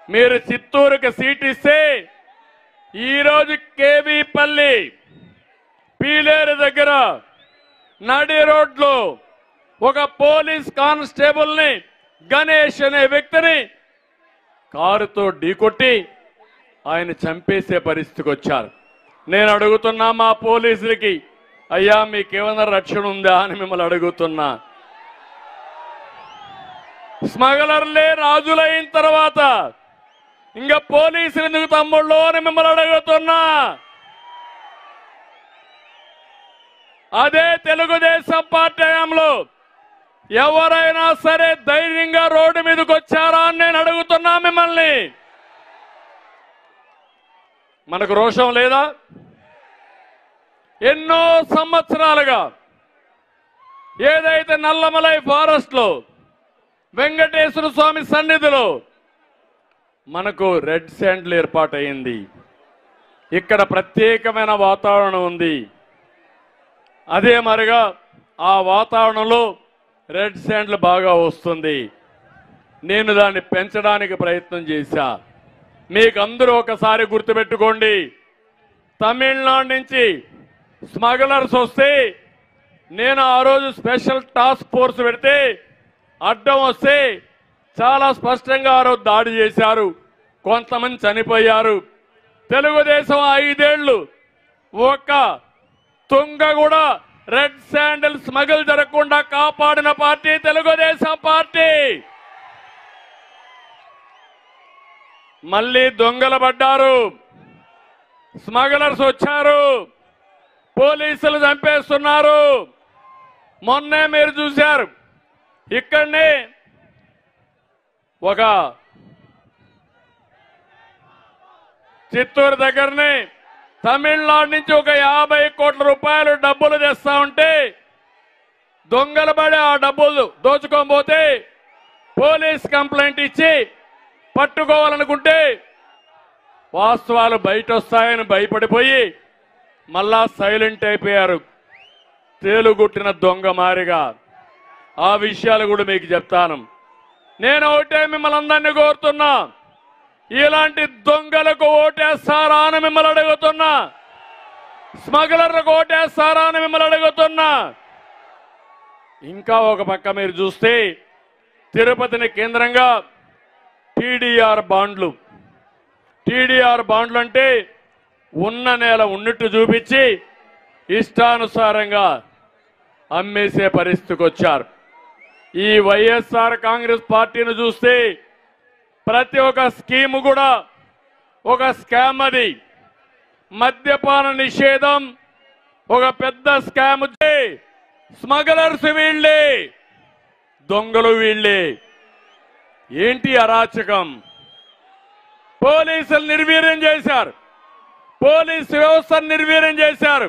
మీరు చిత్తూరుకి సీట్ ఇస్తే ఈరోజు కేవీపల్లి పీలేరు దగ్గర నడి రోడ్లో ఒక పోలీస్ కానిస్టేబుల్ని, గణేష్ అనే వ్యక్తిని కారుతో ఢీకొట్టి ఆయన చంపేసే పరిస్థితికి వచ్చారు. నేను అడుగుతున్నా మా పోలీసులకి, అయ్యా మీకేమైనా రక్షణ ఉందా అని మిమ్మల్ని అడుగుతున్నా. స్మగ్లర్లే రాజులైన తర్వాత ఇంకా పోలీసులు ఎందుకు తమ్ముళ్ళు అని మిమ్మల్ని అడుగుతున్నా. అదే తెలుగుదేశం పార్టీ హయాంలో ఎవరైనా సరే ధైర్యంగా రోడ్డు మీదకి వచ్చారా అని నేను అడుగుతున్నా మిమ్మల్ని. మనకు రోషం లేదా? ఎన్నో సంవత్సరాలుగా ఏదైతే నల్లమలై ఫారెస్ట్ లో వెంకటేశ్వర స్వామి సన్నిధిలో మనకు రెడ్ శాండ్లు ఏర్పాటైంది. ఇక్కడ ప్రత్యేకమైన వాతావరణం ఉంది. అదే మరిగా ఆ వాతావరణంలో రెడ్ శాండ్లు బాగా వస్తుంది. నేను దాన్ని పెంచడానికి ప్రయత్నం చేశా. మీకు అందరూ ఒకసారి గుర్తుపెట్టుకోండి, తమిళనాడు నుంచి స్మగ్లర్స్ వస్తే నేను ఆ రోజు స్పెషల్ టాస్క్ ఫోర్స్ పెడితే అడ్డం వస్తే చాలా స్పష్టంగా ఆ రోజు దాడి చేశారు. కొంతమంది చనిపోయారు. తెలుగుదేశం 5 ఏళ్లు ఒక్క తుంగ కూడా రెడ్ శాండిల్ స్మగుల్ జరగకుండా కాపాడిన పార్టీ తెలుగుదేశం పార్టీ. మళ్ళీ దొంగలు పడ్డారు, స్మగ్లర్స్ వచ్చారు, పోలీసులు చంపేస్తున్నారు. మొన్నే మీరు చూశారు, ఇక్కడనే ఒక చిత్తూరు దగ్గరనే తమిళనాడు నుంచి ఒక 50 కోట్ల రూపాయలు డబ్బులు తెస్తా ఉంటే దొంగలు పడి ఆ డబ్బులు దోచుకొని పోతే పోలీస్ కంప్లైంట్ ఇచ్చి పట్టుకోవాలనుకుంటే వాస్తవాలు బయట వస్తాయని భయపడిపోయి మళ్ళా సైలెంట్ అయిపోయారు, తేలుగుట్టిన దొంగ మారిగా. ఆ విషయాలు కూడా మీకు చెప్తాను. నేను ఒకటే మిమ్మల్ని అందరినీ కోరుతున్నా, ఇలాంటి దొంగలకు ఓటేస్తారా అని మిమ్మల్ని అడుగుతున్నా, స్మగ్లర్లకు ఓటేస్తారా అని మిమ్మల్ని అడుగుతున్నా. ఇంకా ఒక పక్క మీరు చూస్తే తిరుపతిని కేంద్రంగా టీడీఆర్ బాండ్లు అంటే ఉన్న నేల ఉన్నట్టు చూపించి ఇష్టానుసారంగా అమ్మేసే పరిస్థితికి వచ్చారు. ఈ వైఎస్ఆర్ కాంగ్రెస్ పార్టీని చూస్తే ప్రతి ఒక్క స్కీము కూడా ఒక స్కామ్. అది మద్యపాన నిషేధం ఒక పెద్ద స్కామ్. స్మగ్లర్స్ వీళ్ళే, దొంగలు వీళ్ళే. ఏంటి అరాచకం? పోలీసులు నిర్వీర్యం చేశారు, పోలీసు వ్యవస్థను నిర్వీర్యం చేశారు.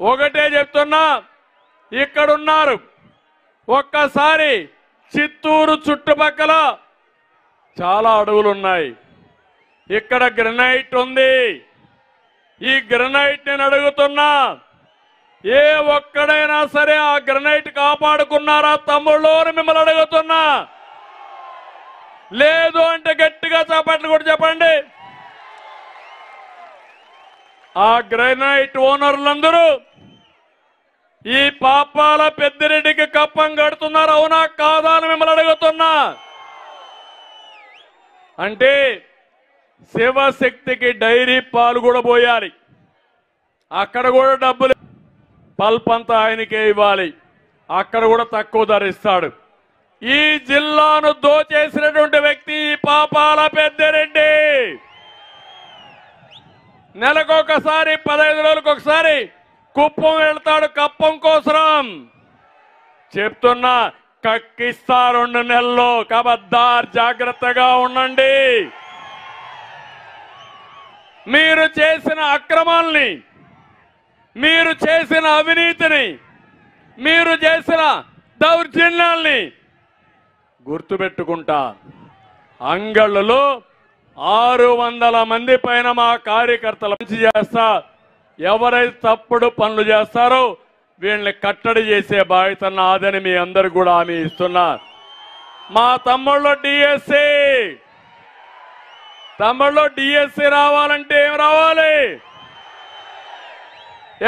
ఒకటే చెప్తున్నా, ఇక్కడున్నారు, ఒక్కసారి చిత్తూరు చుట్టుపక్కల చాలా అడవులు ఉన్నాయి, ఇక్కడ గ్రనైట్ ఉంది. ఈ గ్రనైట్ నేను అడుగుతున్నా, ఏ ఒక్కడైనా సరే ఆ గ్రనైట్ కాపాడుకున్నారా తమ్ముళ్ళు అని మిమ్మల్ని అడుగుతున్నా. లేదు అంటే గట్టిగా చప్పట్లు కూడా చెప్పండి. ఆ గ్రనైట్ ఓనర్లందరూ ఈ పాపాల పెద్దిరెడ్డికి కప్పం కడుతున్నారు, అవునా కాదా అని మిమ్మల్ని అడుగుతున్నా. అంటే శివశక్తికి డైరీ పాలు కూడా పోయాలి, అక్కడ కూడా డబ్బులు పల్ప్ అంతా ఆయనకే ఇవ్వాలి, అక్కడ కూడా తక్కువ ధర ఇస్తాడు. ఈ జిల్లాను దోచేసినటువంటి వ్యక్తి ఈ పాపాల పెద్దిరెడ్డి. నెలకొకసారి 15 రోజులకు ఒకసారి కుప్పం వెళ్తాడు కప్పం కోసం. చెప్తున్నా, కక్కిస్తా 2 నెలల్లో, కబద్దార్ జాగ్రత్తగా ఉండండి. మీరు చేసిన అక్రమాల్ని, మీరు చేసిన అవినీతిని, మీరు చేసిన దౌర్జన్యాల్ని గుర్తుపెట్టుకుంటా. అంగళ్ళలో 600 మంది పైన మా కార్యకర్తలు చేస్తా. ఎవరైతే తప్పుడు పనులు చేస్తారో వీళ్ళని కట్టడి చేసే బాధ్యత నాదని మీ అందరు కూడా హామీ ఇస్తున్నా. మా తమ్ముళ్ళు డిఎస్సి రావాలంటే ఏం రావాలి?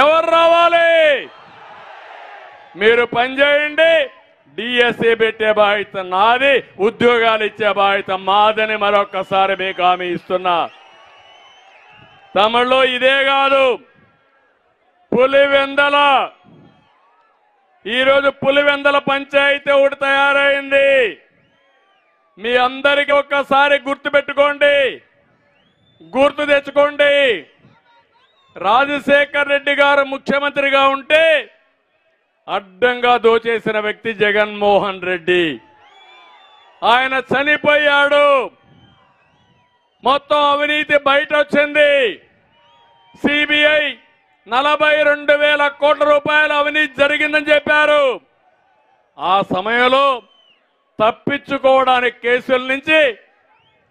ఎవరు రావాలి? మీరు పనిచేయండి, డిఎస్సి పెట్టే బాధ్యత నాది, ఉద్యోగాలు ఇచ్చే బాధ్యత మాదని మరొకసారి మీకు హామీ ఇస్తున్నా. తమిళలో ఇదే కాదు, పులివెందల, ఈరోజు పులివెందల పంచాయతీ ఒకటి తయారైంది. మీ అందరికీ ఒక్కసారి గుర్తు పెట్టుకోండి, గుర్తు తెచ్చుకోండి. రాజశేఖర్ రెడ్డి గారు ముఖ్యమంత్రిగా ఉంటే అడ్డంగా దోచేసిన వ్యక్తి జగన్మోహన్ రెడ్డి. ఆయన చనిపోయాడు, మొత్తం అవినీతి బయట వచ్చింది. సిబిఐ 42,000 కోట్ల రూపాయల అవినీతి జరిగిందని చెప్పారు. ఆ సమయంలో తప్పించుకోవడానికి కేసుల నుంచి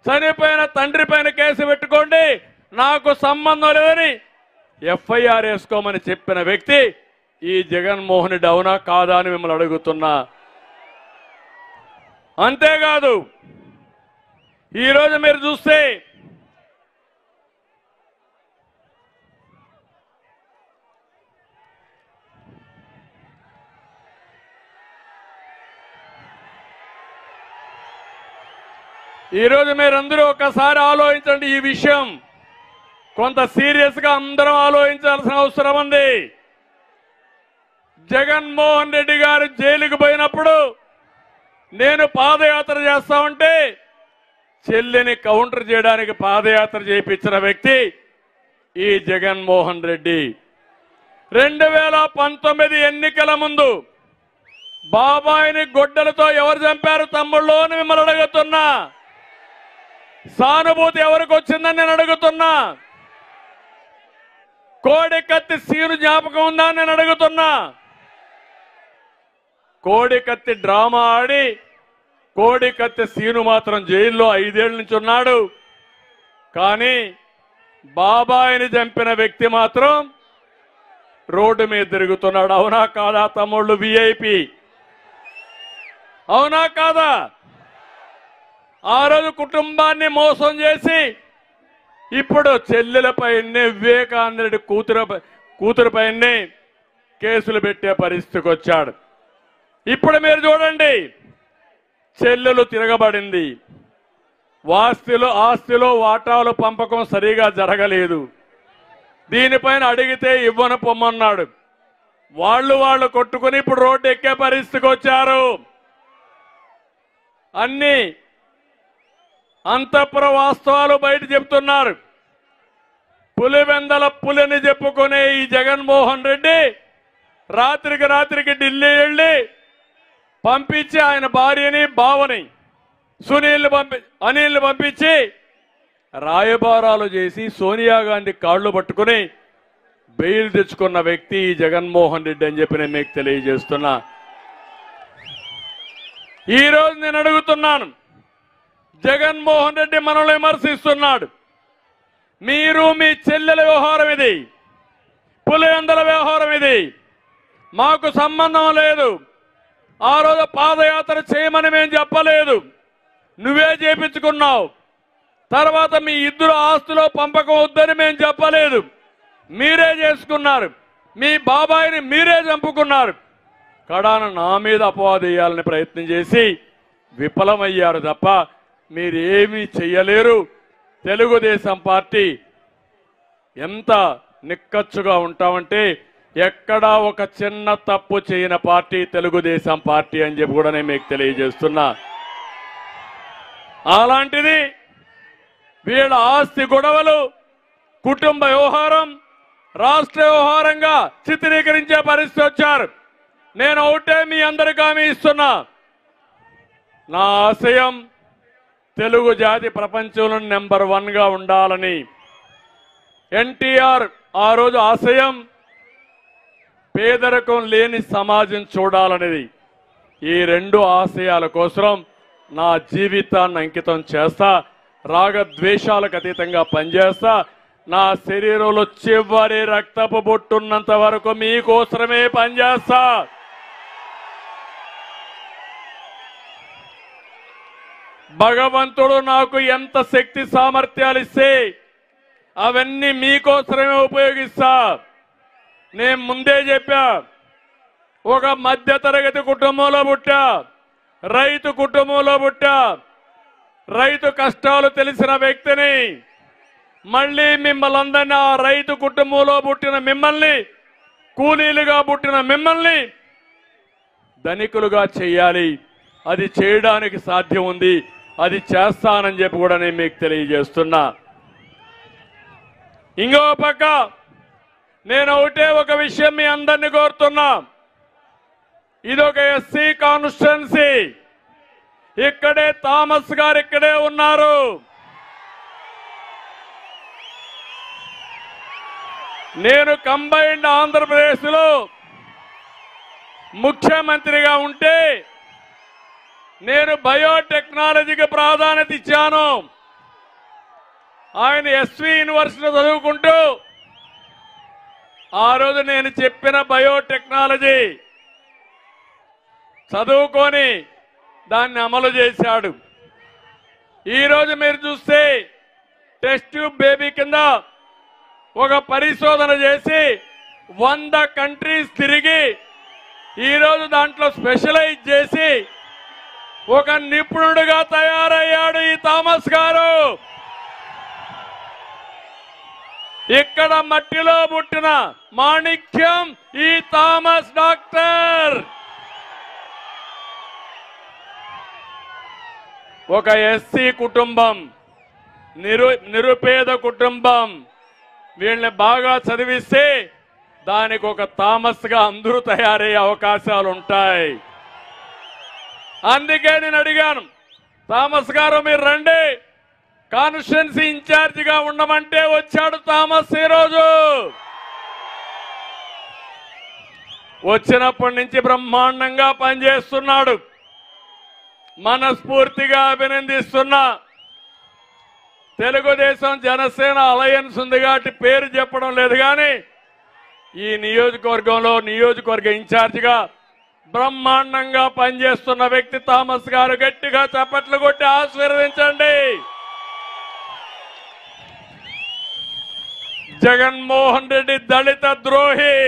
చనిపోయిన తండ్రి పైన కేసు పెట్టుకోండి, నాకు సంబంధం లేదని ఎఫ్ఐఆర్ వేసుకోమని చెప్పిన వ్యక్తి ఈ జగన్మోహన్ రెడ్డి. అవునా కాదా అని మిమ్మల్ని అడుగుతున్నా. అంతేకాదు ఈరోజు మీరు చూస్తే మీరందరూ ఒకసారి ఆలోచించండి. ఈ విషయం కొంత సీరియస్ గా అందరం ఆలోచించాల్సిన అవసరం ఉంది. జగన్మోహన్ రెడ్డి గారు జైలుకు పోయినప్పుడు నేను పాదయాత్ర చేస్తా ఉంటే చెల్లిని కౌంటర్ చేయడానికి పాదయాత్ర చేయించిన వ్యక్తి ఈ జగన్మోహన్ రెడ్డి. 2019 ఎన్నికల ముందు బాబాయిని గొడ్డలతో ఎవరు చంపారు తమ్ముళ్ళు అని మిమ్మల్ని అడుగుతున్నా. సానుభూతి ఎవరికి వచ్చిందని నేను అడుగుతున్నా. కోడికత్తి సీను జ్ఞాపకం ఉందా అని నేను అడుగుతున్నా. కోడికత్తి డ్రామా ఆడి కోడికత్తి సీను మాత్రం జైల్లో 5 ఏళ్ల నుంచి ఉన్నాడు. కానీ బాబాయిని చంపిన వ్యక్తి మాత్రం రోడ్డు మీద తిరుగుతున్నాడు. అవునా కాదా తమ్ముళ్ళు? విఐపి అవునా కాదా? ఆ రోజు కుటుంబాన్ని మోసం చేసి ఇప్పుడు చెల్లెలపైనే వివేకానంద రెడ్డి కూతురుపైనే కేసులు పెట్టే పరిస్థితికి వచ్చాడు. ఇప్పుడు మీరు చూడండి, చెల్లెలు తిరగబడింది. ఆస్తిలో వాటాలు పంపకం సరిగా జరగలేదు. దీనిపైన అడిగితే ఇవ్వను పొమ్మన్నాడు. వాళ్ళు కొట్టుకుని ఇప్పుడు రోడ్డు ఎక్కే పరిస్థితికి వచ్చారు. అన్ని అంతఃపుర వాస్తవాలు బయట చెప్తున్నారు. పులివెందల పులిని చెప్పుకునే ఈ జగన్మోహన్ రెడ్డి రాత్రికి ఢిల్లీ వెళ్ళి పంపించి ఆయన భార్యని బావని అనిల్ని పంపించి రాయబారాలు చేసి సోనియా గాంధీ కాళ్ళు పట్టుకుని బెయిల్ తెచ్చుకున్న వ్యక్తి ఈ జగన్మోహన్ రెడ్డి అని చెప్పి నేను మీకు తెలియజేస్తున్నా. ఈరోజు నేను అడుగుతున్నాను, జగన్మోహన్ రెడ్డి మనల్ని విమర్శిస్తున్నాడు. మీరు మీ చెల్లెల వ్యవహారం ఇది, పులివెందుల వ్యవహారం ఇది, మాకు సంబంధం లేదు. ఆ రోజు పాదయాత్ర చేయమని మేము చెప్పలేదు, నువ్వే చేపించుకున్నావు. తర్వాత మీ ఇద్దరు ఆస్తులో పంపకం వద్దని మేము చెప్పలేదు, మీరే చేసుకున్నారు. మీ బాబాయిని మీరే చంపుకున్నారు. కడాన నా మీద అపవాదు వేయాలని ప్రయత్నం చేసి విఫలమయ్యారు తప్ప మీరేమీ చెయ్యలేరు. తెలుగుదేశం పార్టీ ఎంత నిక్కచ్చుగా ఉంటామంటే ఎక్కడా ఒక చిన్న తప్పు చేయని పార్టీ తెలుగుదేశం పార్టీ అని చెప్పి కూడా నేను మీకు తెలియజేస్తున్నా. అలాంటిది వీళ్ళ ఆస్తి గొడవలు, కుటుంబ వ్యవహారం రాష్ట్ర వ్యవహారంగా చిత్రీకరించే పరిస్థితి వచ్చారు. నేను ఒకటే మీ అందరికీ హామీ ఇస్తున్నా, నా ఆశయం తెలుగు జాతి ప్రపంచంలో నెంబర్ 1గా ఉండాలని. ఎన్టీఆర్ ఆ రోజు ఆశయం పేదరికం లేని సమాజం చూడాలనేది. ఈ 2 ఆశయాల కోసం నా జీవితాన్ని అంకితం చేస్తా, రాగద్వేషాలకు అతీతంగా పనిచేస్తా. నా శరీరంలో చివరి రక్తపు బొట్టున్నంత వరకు మీకోసమే పనిచేస్తా. భగవంతుడు నాకు ఎంత శక్తి సామర్థ్యాలు ఇస్తే అవన్నీ మీకోసమే ఉపయోగిస్తా. నేను ముందే చెప్పా, ఒక మధ్యతరగతి కుటుంబంలో పుట్టా, రైతు కుటుంబంలో పుట్టా, రైతు కష్టాలు తెలిసిన వ్యక్తిని. మళ్ళీ మిమ్మల్ని అందరినీ ఆ రైతు కుటుంబంలో పుట్టిన మిమ్మల్ని, కూలీలుగా పుట్టిన మిమ్మల్ని ధనికులుగా చేయాలి. అది చేయడానికి సాధ్యం ఉంది, అది చేస్తానని చెప్పి కూడా నేను మీకు తెలియజేస్తున్నా. ఇంకో పక్క నేను ఒక విషయం మీ అందరినీ కోరుతున్నా. ఇదొక ఎస్సీ కాన్స్టిట్యుయెన్సీ. ఇక్కడే థామస్ గారు ఇక్కడే ఉన్నారు. నేను కంబైన్డ్ ఆంధ్రప్రదేశ్లో ముఖ్యమంత్రిగా ఉంటే నేను బయోటెక్నాలజీకి ప్రాధాన్యత ఇచ్చాను. ఆయన ఎస్వి యూనివర్సిటీలో చదువుకుంటూ ఆ రోజు నేను చెప్పిన బయోటెక్నాలజీ చదువుకొని దాన్ని అమలు చేశాడు. ఈరోజు మీరు చూస్తే టెస్ట్ ట్యూబ్ బేబీ కింద ఒక పరిశోధన చేసి 100 కంట్రీస్ తిరిగి ఈరోజు దాంట్లో స్పెషలైజ్ చేసి ఒక నిపుణుడిగా తయారయ్యాడు ఈ థామస్ గారు. ఇక్కడ మట్టిలో పుట్టిన మాణిక్యం ఈ థామస్ డాక్టర్. ఒక ఎస్సీ కుటుంబం, నిరుపేద కుటుంబం, వీళ్ళని బాగా చదివిస్తే దానికి ఒక థామస్ గా అందరూ తయారయ్యే అవకాశాలు ఉంటాయి. అందుకే నేను అడిగాను, థామస్ గారు మీరు రండి, కాన్స్టిట్యుయెన్సీ ఇన్ఛార్జిగా ఉండమంటే వచ్చాడు థామస్. ఈరోజు వచ్చినప్పటి నుంచి బ్రహ్మాండంగా పనిచేస్తున్నాడు. మనస్ఫూర్తిగా అభినందిస్తున్నా. తెలుగుదేశం జనసేన అలయన్స్ ఉంది కాబట్టి పేరు చెప్పడం లేదు, కానీ ఈ నియోజకవర్గంలో నియోజకవర్గ ఇన్ఛార్జిగా బ్రహ్మాండంగా పనిచేస్తున్న వ్యక్తి థామస్ గారు. గట్టిగా చప్పట్లు కొట్టి ఆశీర్వదించండి. జగన్మోహన్ రెడ్డి దళిత ద్రోహి,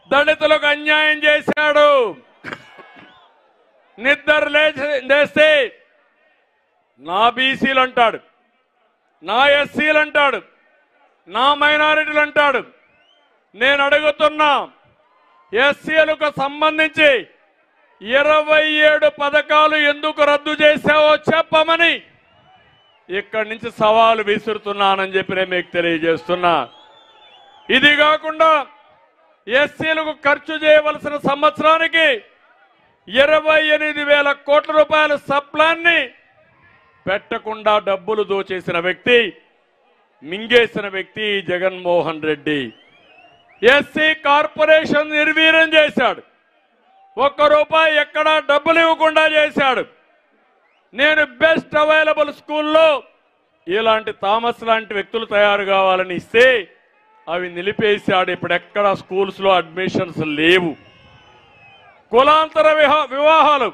దళితులకు అన్యాయం చేశాడు. నిద్ర లేస్తే నా బీసీలు అంటాడు, నా ఎస్సీలు అంటాడు, నా మైనారిటీలు అంటాడు. నేను అడుగుతున్నా, ఎస్సీలకు సంబంధించి 27 పథకాలు ఎందుకు రద్దు చేశావో చెప్పమని ఇక్కడి నుంచి సవాలు విసురుతున్నానని చెప్పి నేను మీకు తెలియజేస్తున్నా. ఇది కాకుండా ఎస్సీలకు ఖర్చు చేయవలసిన సంవత్సరానికి 28,000 కోట్ల రూపాయల సప్లాన్ని పెట్టకుండా డబ్బులు దోచేసిన వ్యక్తి, మింగేసిన వ్యక్తి జగన్మోహన్ రెడ్డి. ఎస్సీ కార్పొరేషన్ నిర్వీర్యం చేశాడు. ₹1 ఎక్కడా డబ్బులు ఇవ్వకుండా చేశాడు. నేను బెస్ట్ అవైలబుల్ స్కూల్లో ఇలాంటి థామస్ లాంటి వ్యక్తులు తయారు కావాలని ఇస్తే అవి నిలిపేశాడు. ఇప్పుడు ఎక్కడ స్కూల్స్ లో అడ్మిషన్స్ లేవు. కులాంతర వివాహాలు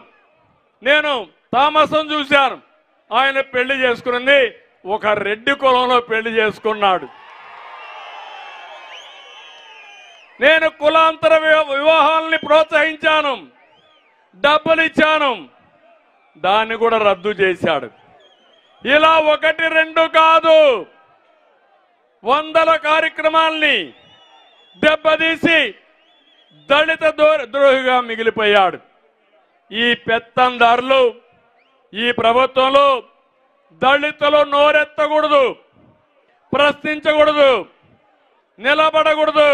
నేను థామస్ను చూశాను. ఆయన పెళ్లి చేసుకున్నది ఒక రెడ్డి కులంలో పెళ్లి చేసుకున్నాడు. నేను కులాంతర వివాహాలని ప్రోత్సహించాను, డబ్బులు ఇచ్చాను, దాన్ని కూడా రద్దు చేశాడు. ఇలా 1, 2 కాదు, 100 కార్యక్రమాల్ని దెబ్బతీసి దళిత ద్రోహిగా మిగిలిపోయాడు. ఈ పెత్తందారులు ఈ ప్రభుత్వంలో దళితులు నోరెత్తకూడదు, ప్రశ్నించకూడదు, నిలబడకూడదు.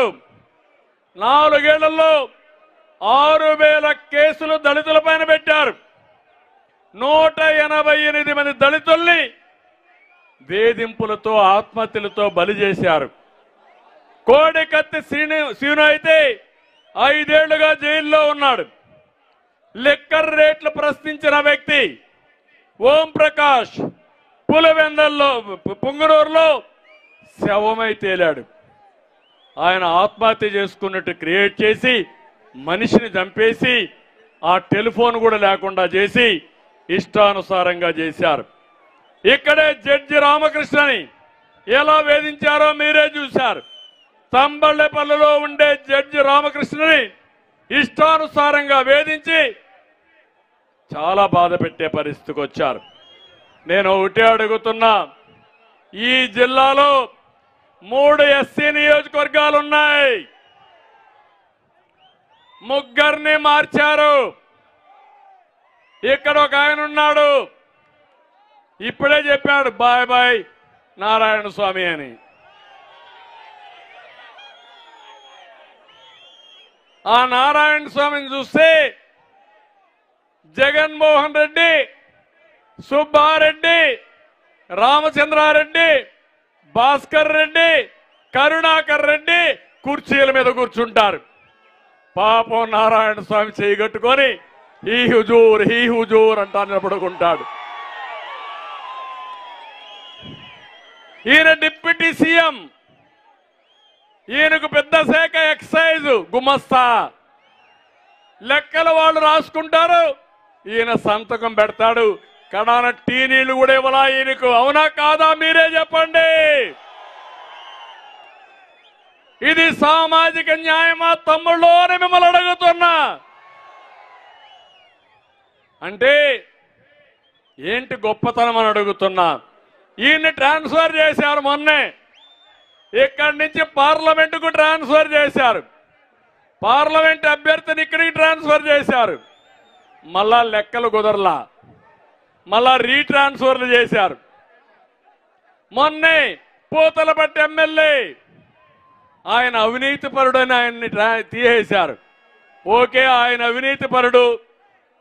4 ఏళ్లలో 6,000 కేసులు దళితుల పైన పెట్టారు. 188 మంది దళితుల్ని వేధింపులతో ఆత్మహత్యలతో బలి చేశారు. కోడికత్తి శ్రీను అయితే 5 ఏళ్లుగా జైల్లో ఉన్నాడు. లిక్కర్ రేట్లు ప్రశ్నించిన వ్యక్తి ఓం ప్రకాష్ పులివెందల్లో పుంగనూరులో శవమై తేలాడు. ఆయన ఆత్మహత్య చేసుకున్నట్టు క్రియేట్ చేసి మనిషిని చంపేసి ఆ టెలిఫోన్ కూడా లేకుండా చేసి ఇష్టానుసారంగా చేశారు. ఇక్కడే జడ్జి రామకృష్ణని ఎలా వేధించారో మీరే చూశారు. తంబళ్ళపల్లిలో ఉండే జడ్జి రామకృష్ణని ఇష్టానుసారంగా వేధించి చాలా బాధ పెట్టే పరిస్థితికి వచ్చారు. నేను ఒకటే అడుగుతున్నా, ఈ జిల్లాలో 3 ఎస్సీ నియోజకవర్గాలు ఉన్నాయి. 3 మార్చారు. ఇక్కడ ఒక ఆయన ఉన్నాడు, ఇప్పుడే చెప్పాడు బాయ్ బాయ్ నారాయణ స్వామి అని. ఆ నారాయణ స్వామిని చూస్తే జగన్మోహన్ రెడ్డి, సుబ్బారెడ్డి, రామచంద్రారెడ్డి, భాస్కర్ రెడ్డి, కరుణాకర్ రెడ్డి కుర్చీల మీద కూర్చుంటారు. పాపం నారాయణ స్వామి చేయగట్టుకొని హీ హుజూర్ అంటా నిలబడుకుంటాడు. ఈయన డిప్యూటీ సీఎం, ఈయనకు పెద్ద శాఖ ఎక్సైజ్ గుమస్తా. లెక్కలు వాళ్ళు రాసుకుంటారు, ఈయన సంతకం పెడతాడు. కడాన టీ నీళ్లు కూడా ఇవ్వాలా ఈయనకు? అవునా కాదా మీరే చెప్పండి. ఇది సామాజిక న్యాయమా తమ్ముళ్ళు అని మిమ్మల్ని అడుగుతున్నా. అంటే ఏంటి గొప్పతనం అని అడుగుతున్నా. ఈయన్ని ట్రాన్స్ఫర్ చేశారు మొన్నే, ఇక్కడి నుంచి పార్లమెంటుకు ట్రాన్స్ఫర్ చేశారు. పార్లమెంట్ అభ్యర్థిని ఇక్కడికి ట్రాన్స్ఫర్ చేశారు. మళ్ళా లెక్కలు కుదరలా, మళ్ళా రీట్రాన్స్ఫర్లు చేశారు. మొన్నే పూతలపట్టి ఎమ్మెల్యే ఆయన అవినీతి పరుడని ఆయన్ని తీసేశారు. ఓకే, ఆయన అవినీతి పరుడు.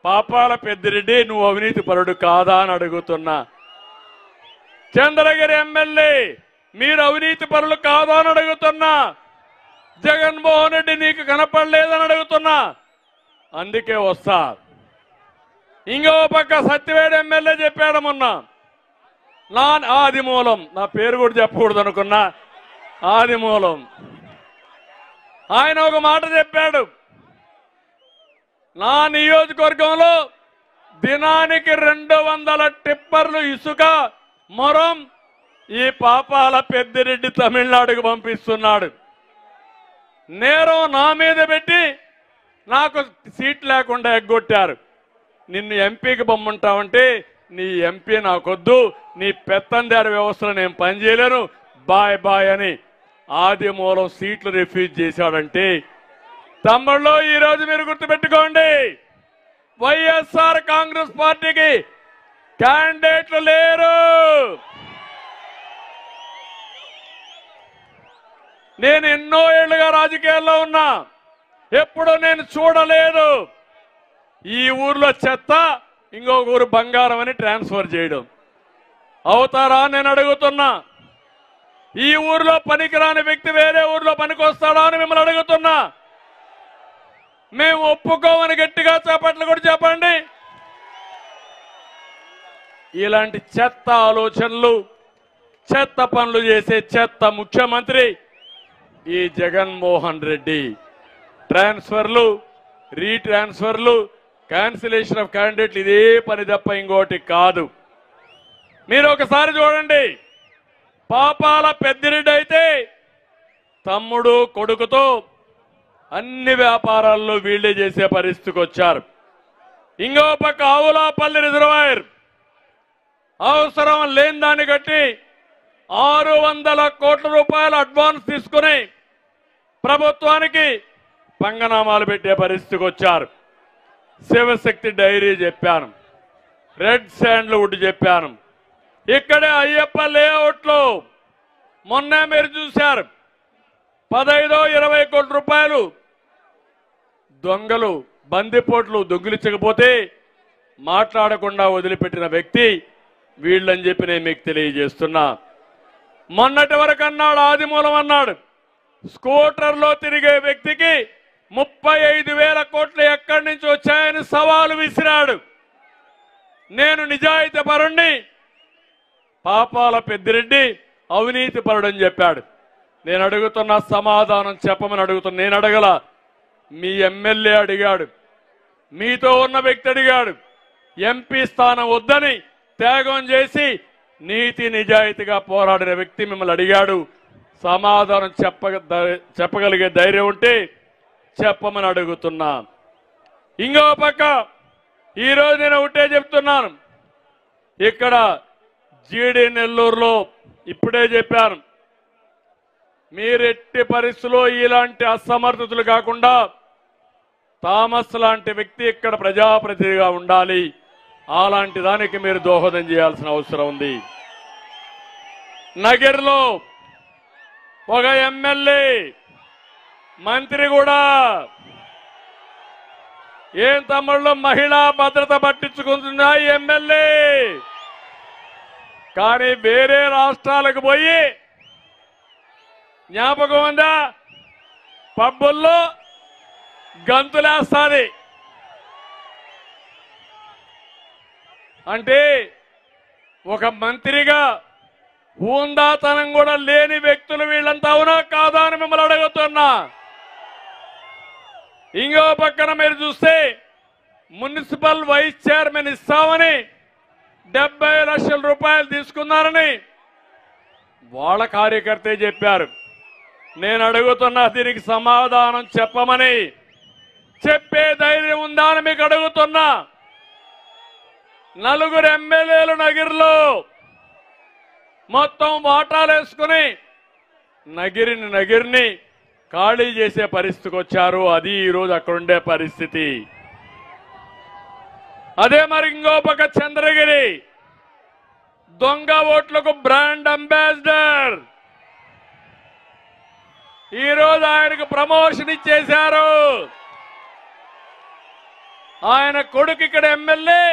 పాపాల పెద్దిరెడ్డి నువ్వు అవినీతి పరుడు కాదా అని అడుగుతున్నా. చంద్రగిరి ఎమ్మెల్యే మీరు అవినీతి పరులు కాదా అని అడుగుతున్నా. జగన్మోహన్ రెడ్డి నీకు కనపడలేదని అడుగుతున్నా. అందుకే వస్తా. ఇంకో పక్క సత్యవేడు ఎమ్మెల్యే చెప్పాడు మొన్న, ఆదిమూలం, నా పేరు కూడా చెప్పకూడదు అనుకున్నా, ఆదిమూలం. ఆయన ఒక మాట చెప్పాడు, నా నియోజకవర్గంలో దినానికి 200 టిప్పర్లు ఇసుక మొరం ఈ పాపాల పెద్దిరెడ్డి తమిళనాడుకు పంపిస్తున్నాడు. నేరం నా మీద పెట్టి నాకు సీట్ లేకుండా ఎగ్గొట్టారు. నిన్ను ఎంపీకి బొమ్మంటావంటే నీ ఎంపీ నాకొద్దు, నీ పెత్తందారి వ్యవస్థలో నేను పనిచేయలేను, బాయ్ బాయ్ అని ఆదిమూలం సీట్లు రిఫ్యూజ్ చేశాడంటే తమ్ముళ్ళు ఈరోజు మీరు గుర్తుపెట్టుకోండి, వైఎస్ఆర్ కాంగ్రెస్ పార్టీకి క్యాండిడేట్లు లేరు. నేను ఎన్నో ఏళ్లుగా రాజకీయాల్లో ఉన్నా, ఎప్పుడూ నేను చూడలేదు ఈ ఊర్లో చెత్త ఇంకొక ఊరు బంగారం అని ట్రాన్స్ఫర్ చేయడం. అవుతారా నేను అడుగుతున్నా. ఈ ఊర్లో పనికిరాని వ్యక్తి వేరే ఊర్లో పనికొస్తాడా అని మిమ్మల్ని అడుగుతున్నా. మేము ఒప్పుకోమని గట్టిగా చప్పట్లు కూడా చెప్పండి. ఇలాంటి చెత్త ఆలోచనలు, చెత్త పనులు చేసే చెత్త ముఖ్యమంత్రి ఈ జగన్మోహన్ రెడ్డి. ట్రాన్స్ఫర్లు, రీట్రాన్స్ఫర్లు, క్యాన్సిలేషన్ ఆఫ్ క్యాండిడేట్లు ఇదే పని తప్ప ఇంకోటి కాదు. మీరు ఒకసారి చూడండి, పాపాల పెద్దిరెడ్డి అయితే తమ్ముడు కొడుకుతో అన్ని వ్యాపారాల్లో వీళ్లే చేసే పరిస్థితికి వచ్చారు. ఇంకో పక్క ఆవులాపల్లి రిజర్వాయర్ అవసరం లేని దాన్ని కట్టి 600 కోట్ల రూపాయలు అడ్వాన్స్ తీసుకుని ప్రభుత్వానికి పంగనామాలు పెట్టే పరిస్థితికి వచ్చారు. శివశక్తి డైరీ చెప్పాను, రెడ్ శాండ్ల్వుడ్ చెప్పాను. ఇక్కడే అయ్యప్ప లేఅవుట్లో మొన్నే మీరు చూశారు, 15-20 కోట్ల రూపాయలు దొంగలు బందిపోట్లు దొంగిలించకపోతే మాట్లాడకుండా వదిలిపెట్టిన వ్యక్తి వీళ్ళని చెప్పి నేను మీకు తెలియజేస్తున్నా. మొన్నటి వరకు అన్నాడు, ఆదిమూలం అన్నాడు, స్కూటర్లో తిరిగే వ్యక్తికి 35,000 కోట్లు ఎక్కడి నుంచి వచ్చాయని సవాలు విసిరాడు. నేను నిజాయితీ పరుణ్ణి, పాపాల పెద్దిరెడ్డి అవినీతి పరుడని చెప్పాడు. నేను అడుగుతున్న సమాధానం చెప్పమని అడుగుతున్నా. నేను అడగల, మీ ఎమ్మెల్యే అడిగాడు, మీతో ఉన్న వ్యక్తి అడిగాడు. ఎంపీ స్థానం వద్దని త్యాగం చేసి నీతి నిజాయితీగా పోరాడిన వ్యక్తి మిమ్మల్ని అడిగాడు. సమాధానం చెప్పగలిగే ధైర్యం ఉంటే చెప్పమని అడుగుతున్నా. ఇంకో పక్క ఈరోజు నేను ఒకటే చెప్తున్నాను, ఇక్కడ జీడి నెల్లూరులో ఇప్పుడే చెప్పాను, మీరెట్టి పరిస్థితుల్లో ఇలాంటి అసమర్థతలు కాకుండా థామస్ లాంటి వ్యక్తి ఇక్కడ ప్రజాప్రతినిధిగా ఉండాలి. అలాంటి దానికి మీరు దోహదం చేయాల్సిన అవసరం ఉంది. నగర్లో ఒక ఎమ్మెల్యే, మంత్రి కూడా ఏం తమ్ముళ్ళు మహిళా భద్రత పట్టించుకుంటుందా ఈ ఎమ్మెల్యే? కానీ వేరే రాష్ట్రాలకు పోయి జ్ఞాపకం ఉందా? పబ్బుల్లో గంతులేస్తాది. అంటే ఒక మంత్రిగా హూందాతనం కూడా లేని వ్యక్తులు వీళ్ళంతా అవునా కాదా అని మిమ్మల్ని అడుగుతున్నా. ఇంకో పక్కన మీరు చూస్తే మున్సిపల్ వైస్ చైర్మన్ ఇస్తామని 70 లక్షల రూపాయలు తీసుకున్నారని వాళ్ళ కార్యకర్తే చెప్పారు. నేను అడుగుతున్నా, దీనికి సమాధానం చెప్పమని. చెప్పే ధైర్యం ఉందా అని మీకు అడుగుతున్నా. 4 ఎమ్మెల్యేలు నగిరిలో మొత్తం వాటాలు వేసుకుని నగిరిని ఖాళీ చేసే పరిస్థితికి వచ్చారు. అది ఈరోజు అక్కడుండే పరిస్థితి. అదే మరి ఇంకో పక్క చంద్రగిరి దొంగ ఓట్లకు బ్రాండ్ అంబాసిడర్. ఈరోజు ఆయనకు ప్రమోషన్ ఇచ్చేశారు. ఆయన కొడుకు ఇక్కడ ఎమ్మెల్యే,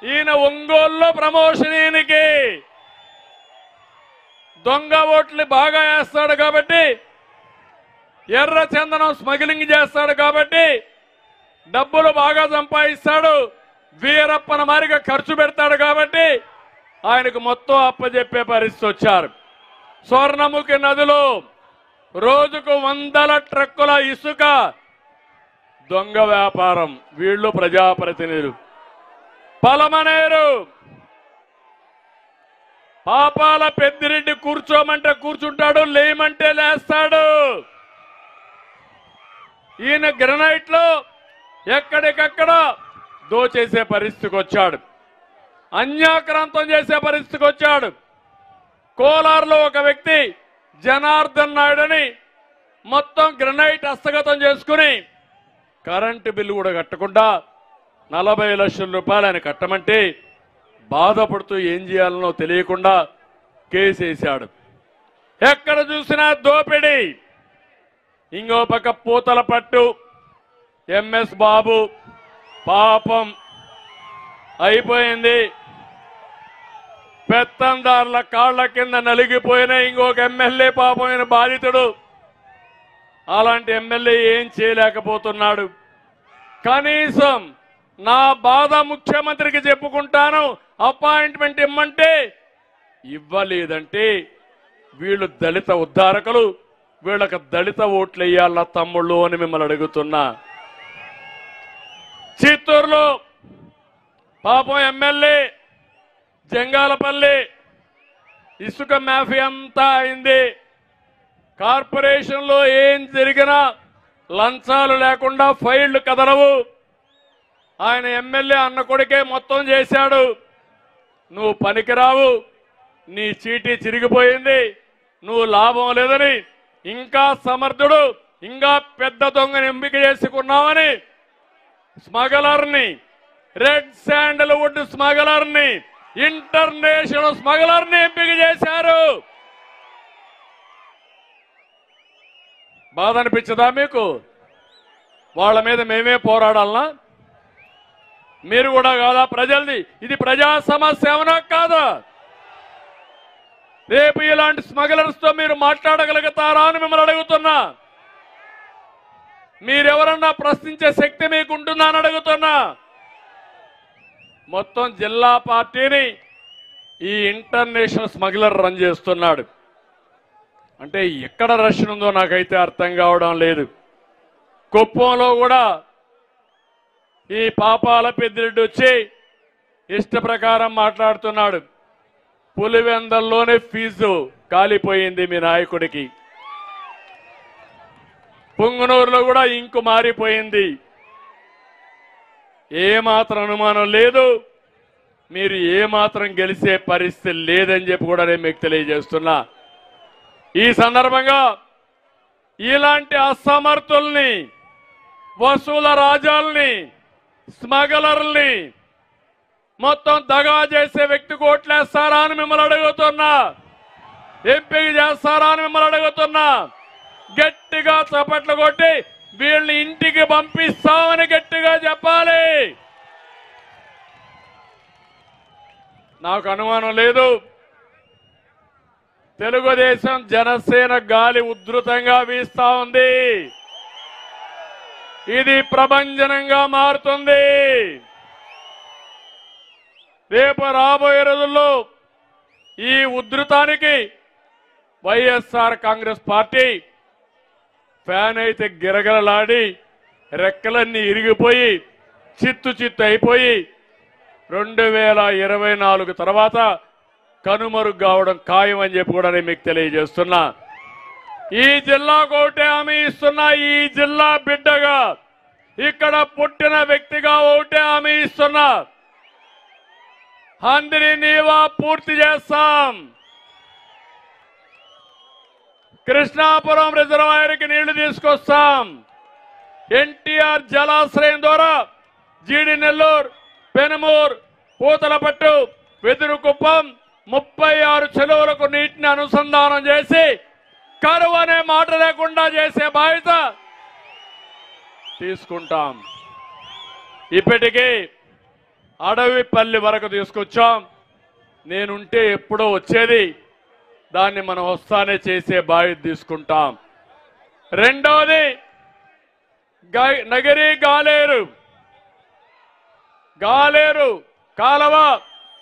ఈయన ఒంగోలులో ప్రమోషన్. ఈయనకి దొంగ ఓట్లు బాగా వేస్తాడు కాబట్టి, ఎర్ర చందనం స్మగ్లింగ్ చేస్తాడు కాబట్టి, డబ్బులు బాగా సంపాదిస్తాడు, వీరప్పన మారిగా ఖర్చు పెడతాడు కాబట్టి ఆయనకు మొత్తం అప్పచెప్పే పరిస్థితి వచ్చారు. స్వర్ణముఖి నదిలో రోజుకు 100 ట్రక్కుల ఇసుక దొంగ వ్యాపారం. వీళ్ళు ప్రజాప్రతినిధులు. పలమనేరు పాపాల పెద్దిరెడ్డి కూర్చోమంటే కూర్చుంటాడు, లేమంటే లేస్తాడు. ఈయన గ్రనైట్ లో ఎక్కడికక్కడ దోచేసే పరిస్థితికి వచ్చాడు. అన్యాక్రాంతం చేసే పరిస్థితికి వచ్చాడు. కోలార్లో ఒక వ్యక్తి జనార్దన్ నాయుడని మొత్తం గ్రనైట్ హస్తగతం చేసుకుని కరెంటు బిల్లు కూడా కట్టకుండా 40 లక్షల రూపాయలు ఆయన కట్టమంటే బాధపడుతూ ఏం చేయాలనో తెలియకుండా కేసేశాడు. ఎక్కడ చూసినా దోపిడీ. ఇంకో పక్క పూతల పట్టు ఎంఎస్ బాబు పాపం అయిపోయింది. పెత్తందారుల కాళ్ల కింద నలిగిపోయిన ఇంకొక ఎమ్మెల్యే పాపమైన బాధితుడు. అలాంటి ఎమ్మెల్యే ఏం చేయలేకపోతున్నాడు. కనీసం నా బాధ ముఖ్యమంత్రికి చెప్పుకుంటాను, అపాయింట్మెంట్ ఇమ్మంటే ఇవ్వలేదంటే వీళ్ళు దళిత ఉద్ధారకులు, వీళ్ళకి దళిత ఓట్లు వేయాల తమ్ముళ్ళు అని మిమ్మల్ని అడుగుతున్నా. చిత్తూరులో పాపం ఎమ్మెల్యే జంగాలపల్లి ఇసుక మాఫియా అంతా అయింది. కార్పొరేషన్లో ఏం జరిగినా లంచాలు లేకుండా ఫైళ్లు కదలవు. ఆయన ఎమ్మెల్యే అన్న కొడుకే మొత్తం చేశాడు. నువ్వు పనికిరావు, నీ చీటీ చిరిగిపోయింది, నువ్వు లాభం లేదని ఇంకా సమర్థుడు, ఇంకా పెద్ద దొంగని ఎంపిక చేసుకున్నావని స్మగలర్ని, రెడ్ శాండల్వుడ్ స్మగలర్ని, ఇంటర్నేషనల్ స్మగలర్ని ఎంపిక చేశారు. బాధ అనిపించదా మీకు? వాళ్ళ మీద మేమే పోరాడాలనా? మీరు కూడా కాదా ప్రజల్ది? ఇది ప్రజా సమస్య అవునా కాదా? రేపు ఇలాంటి స్మగ్లర్స్ తో మీరు మాట్లాడగలుగుతారా అని మిమ్మల్ని అడుగుతున్నా. మీరెవరన్నా ప్రశ్నించే శక్తి మీకు ఉంటుందా అని అడుగుతున్నా. మొత్తం జిల్లా పార్టీని ఈ ఇంటర్నేషనల్ స్మగ్లర్ రన్ చేస్తున్నాడు. అంటే ఎక్కడ రష్యన్ ఉందో నాకైతే అర్థం కావడం లేదు. కుప్పంలో కూడా ఈ పాపాల పెద్దిరెడ్డి వచ్చి ఇష్ట ప్రకారం మాట్లాడుతున్నాడు. పులివెందల్లోనే ఫీజు కాలిపోయింది మీ నాయకుడికి. పుంగనూరులో కూడా ఇంకు మారిపోయింది. ఏమాత్రం అనుమానం లేదు, మీరు ఏమాత్రం గెలిచే పరిస్థితి లేదని చెప్పి కూడా నేను మీకు తెలియజేస్తున్నా. ఈ సందర్భంగా ఇలాంటి అసమర్థుల్ని, వసూల రాజాల్ని, స్మగ్లర్ల్ని, మొత్తం దగా చేసే వ్యక్తికి ఓట్లేస్తారా అని మిమ్మల్ని అడుగుతున్నా. ఎంపిక చేస్తారా అని మిమ్మల్ని అడుగుతున్నా. గట్టిగా చప్పట్లు కొట్టి వీళ్ళని ఇంటికి పంపిస్తామని గట్టిగా చెప్పాలి. నాకు అనుమానం లేదు, తెలుగుదేశం జనసేన గాలి ఉధృతంగా వీస్తా ఉంది. ఇది ప్రభంజనంగా మారుతుంది. రేపు రాబోయే రోజుల్లో ఈ ఉధృతానికి వైఎస్ఆర్ కాంగ్రెస్ పార్టీ ఫ్యాన్ అయితే గిరగలలాడి రెక్కలన్నీ ఇరిగిపోయి చిత్తు అయిపోయి 2024 తర్వాత కనుమరుగు కావడం ఖాయం అని చెప్పి కూడా నేను మీకు తెలియజేస్తున్నా. ఈ జిల్లాకు ఒకటే హామీ ఇస్తున్నా. ఈ జిల్లా బిడ్డగా ఇక్కడ పుట్టిన వ్యక్తిగా ఒకటే హామీ ఇస్తున్నా. హంద్రి నీవా పూర్తి చేస్తాం. కృష్ణాపురం రిజర్వాయర్కి నీళ్లు తీసుకొస్తాం. ఎన్టీఆర్ జలాశ్రయం ద్వారా జీడి నెల్లూరు, పెనుమూరు, పూతలపట్టు, వెదురుకుప్పం 36 చెరువులకు నీటిని అనుసంధానం చేసి కరువు అనే మాట లేకుండా చేసే బాధ్యత తీసుకుంటాం. ఇప్పటికీ అడవిపల్లి వరకు తీసుకొచ్చాం. నేనుంటే ఎప్పుడో వచ్చేది, దాన్ని మనం వస్తానే చేసే బాధ్యత తీసుకుంటాం. రెండవది నగిరి గాలేరు కాలువ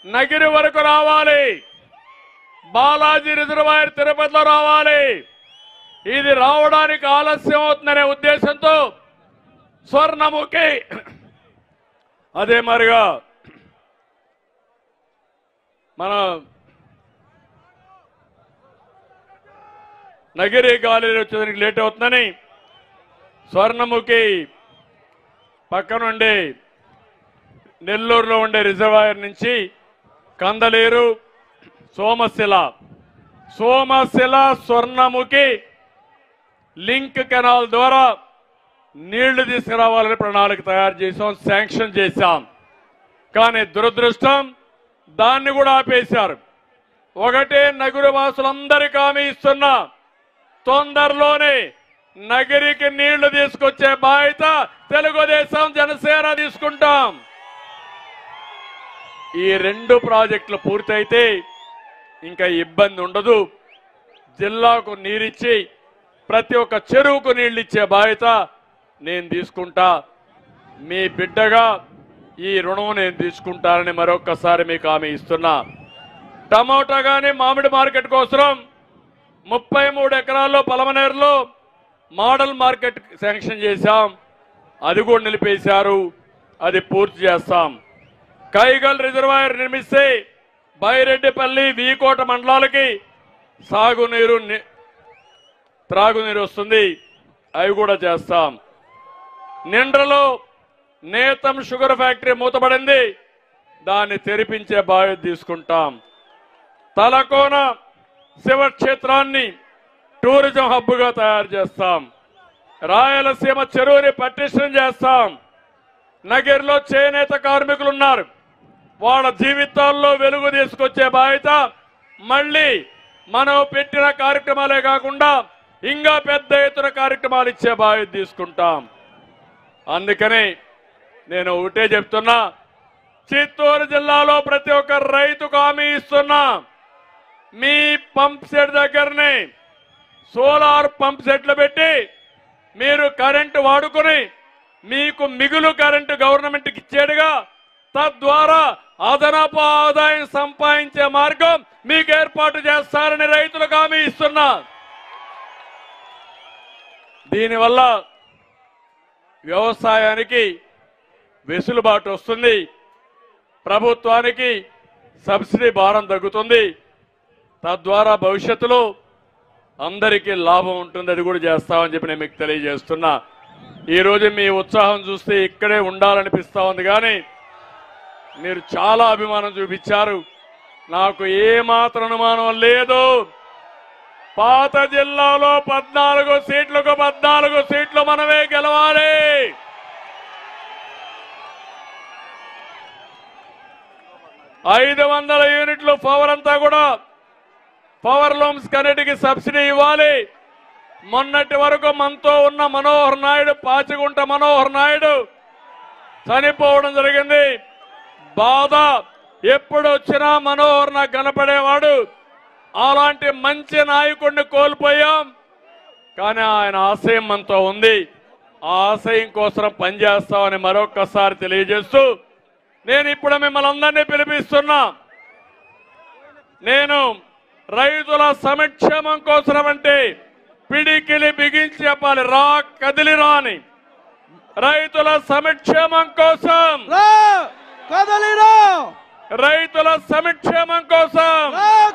నగిరి వరకు రావాలి. బాలాజీ రిజర్వాయర్ తిరుపతిలో రావాలి. ఇది రావడానికి ఆలస్యం అవుతుందనే ఉద్దేశంతో స్వర్ణముఖి, అదే మరిగా మన నగిరి గాలి వచ్చేదానికి లేట్ అవుతుందని స్వర్ణముఖి పక్కనుండి నెల్లూరులో ఉండే రిజర్వాయర్ నుంచి కందలేరు, సోమశిల స్వర్ణముఖి లింక్ కెనాల్ ద్వారా నీళ్లు తీసుకురావాలని ప్రణాళిక తయారు చేశాం, శాంక్షన్ చేశాం. కానీ దురదృష్టం దాన్ని కూడా ఆపేశారు. ఒకటే నగరు వాసులందరికీ హామీ ఇస్తున్నా, తొందరలోనే నగిరికి నీళ్లు తీసుకొచ్చే బాధ్యత తెలుగుదేశం జనసేన తీసుకుంటాం. ఈ 2 ప్రాజెక్టులు పూర్తయితే ఇంకా ఇబ్బంది ఉండదు. జిల్లాకు నీరిచ్చి ప్రతి ఒక్క చెరువుకు నీళ్లు ఇచ్చే బాధ్యత నేను తీసుకుంటా. మీ బిడ్డగా ఈ రుణం నేను తీసుకుంటానని మరొక్కసారి మీకు హామీ ఇస్తున్నా. టమోటా కానీ మామిడి మార్కెట్ కోసం 33 ఎకరాల్లో పలమనేరులో మోడల్ మార్కెట్ శాంక్షన్ చేశాం. అది కూడా నిలిపేశారు. అది పూర్తి చేస్తాం. కైగల్ రిజర్వాయర్ నిర్మిస్తే బైరెడ్డిపల్లి, వీకోట మండలాలకి సాగునీరు, త్రాగునీరు వస్తుంది. అవి కూడా చేస్తాం. నిండ్రలో నేతం షుగర్ ఫ్యాక్టరీ మూతపడింది, దాన్ని తెరిపించే బాధ్యత తీసుకుంటాం. తలకోన శివక్షేత్రాన్ని టూరిజం హబ్గా తయారు చేస్తాం. రాయలసీమ చెరువుని పటిష్టం చేస్తాం. నగిరిలో చేనేత కార్మికులు ఉన్నారు, వాళ్ళ జీవితాల్లో వెలుగు తీసుకొచ్చే బాధ్యత మళ్ళీ మనం పెట్టిన కార్యక్రమాలే కాకుండా ఇంకా పెద్ద ఎత్తున కార్యక్రమాలు ఇచ్చే బాధ్యత తీసుకుంటాం. అందుకని నేను ఒకటే చెప్తున్నా, చిత్తూరు జిల్లాలో ప్రతి ఒక్క రైతుకు హామీ ఇస్తున్నా, మీ పంప్ సెట్ దగ్గరనే సోలార్ పంప్ సెట్లు పెట్టి మీరు కరెంటు వాడుకొని మీకు మిగులు కరెంటు గవర్నమెంట్కి ఇచ్చేడుగా, తద్వారా అదనపు ఆదాయం సంపాదించే మార్గం మీకు ఏర్పాటు చేస్తారని రైతులకు హామీ ఇస్తున్నా. దీనివల్ల వ్యవసాయానికి వెసులుబాటు వస్తుంది, ప్రభుత్వానికి సబ్సిడీ భారం తగ్గుతుంది, తద్వారా భవిష్యత్తులో అందరికీ లాభం ఉంటుంది. అది కూడా చేస్తామని చెప్పి నేను మీకు తెలియజేస్తున్నా. ఈరోజు మీ ఉత్సాహం చూస్తే ఇక్కడే ఉండాలనిపిస్తా ఉంది, కానీ మీరు చాలా అభిమానం చూపించారు. నాకు ఏమాత్రం అనుమానం లేదు. పాత జిల్లాలో 14 సీట్లకు 14 సీట్లు మనమే గెలవాలి. ఐదు 500 యూనిట్లు పవర్ అంతా కూడా పవర్ లూమ్స్ కన్నిటికి సబ్సిడీ ఇవ్వాలి. మొన్నటి వరకు మనతో ఉన్న మనోహర్ నాయుడు, పాచిగుంట మనోహర్ నాయుడు చనిపోవడం జరిగింది. బాధ ఎప్పుడు వచ్చినా మనోహర్ నాకు కనపడేవాడు. అలాంటి మంచి నాయకుడిని కోల్పోయాం. కానీ ఆయన ఆశయం మనతో ఉంది. ఆ ఆశయం కోసం పనిచేస్తామని మరొక్కసారి తెలియజేస్తూ నేను ఇప్పుడు మిమ్మల్ని అందరినీ పిలిపిస్తున్నా. నేను రైతుల సంక్షేమం కోసం అంటే పిడికిలి బిగించి చెప్పాలి, రా కదిలి రాని. రైతుల సంక్షేమం కోసం కదలిరా, రైతుల సంక్షేమం కోసం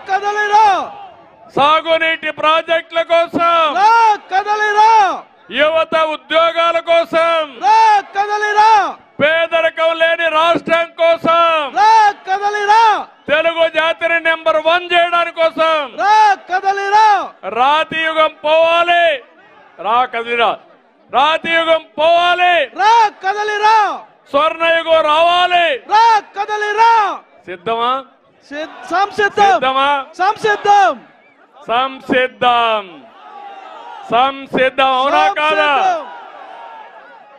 కదలిరా, సాగునీటి ప్రాజెక్టుల కోసం కదలిరా, యువత ఉద్యోగాల కోసం కదలిరా, పేదరికం లేని రాష్ట్రం కోసం కదలిరా, తెలుగు జాతిని నెంబర్ 1 చేయడానికి కోసం కదలిరా, రాతి యుగం పోవాలి, రా కదిలిరా, రాతి యుగం పోవాలి, కదలిరా, స్వర్ణయుగం రావాలి, కదలిరా. సిద్ధమా? సంసిద్ధం, సిద్ధమా? సంసిద్ధం, సంసిద్ధం, సంసిద్ధం. అవునా కాదా?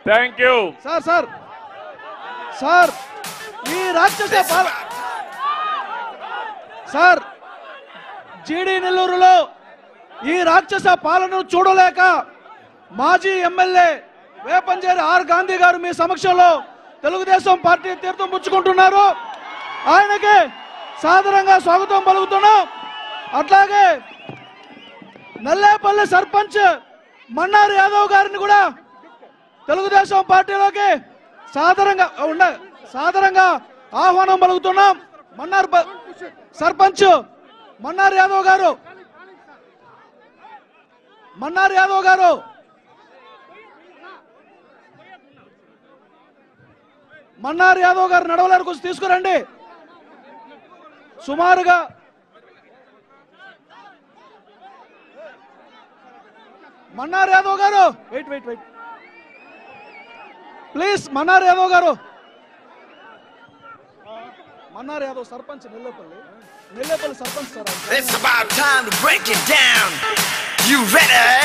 Thank you sir. Sir sir ఈ రాక్షస సార్ జీడి నెల్లూరులో ఈ రాక్షస పాలనను చూడలేక మాజీ ఎమ్మెల్యే వేపంచేరి ఆర్ గాంధీ గారు మీ సమక్షంలో తెలుగుదేశం పార్టీ తీర్థం పుచ్చుకుంటున్నారు. ఆయనకి సాదరంగా స్వాగతం పలుకుతున్నాం. అట్లాగే నల్లేపల్లి సర్పంచ్ మన్నారి యాదవ్ గారిని కూడా తెలుగుదేశం పార్టీలోకి సాదరంగా ఆహ్వానం పలుకుతున్నాం. సర్పంచ్ మన్నారి యాదవ్ గారు, మన్నారి యాదవ్ గారు నడవలేరు, కొంచెం తీసుకురండి. సుమారుగా మన్నారి యాదవ్ గారు, వెయిట్ ప్లీజ్. మన్నారి యాదవ్ గారు, Mannari Yadav sarpanch Nellepalli sarpanch sir. It's about time to break it down. You ready?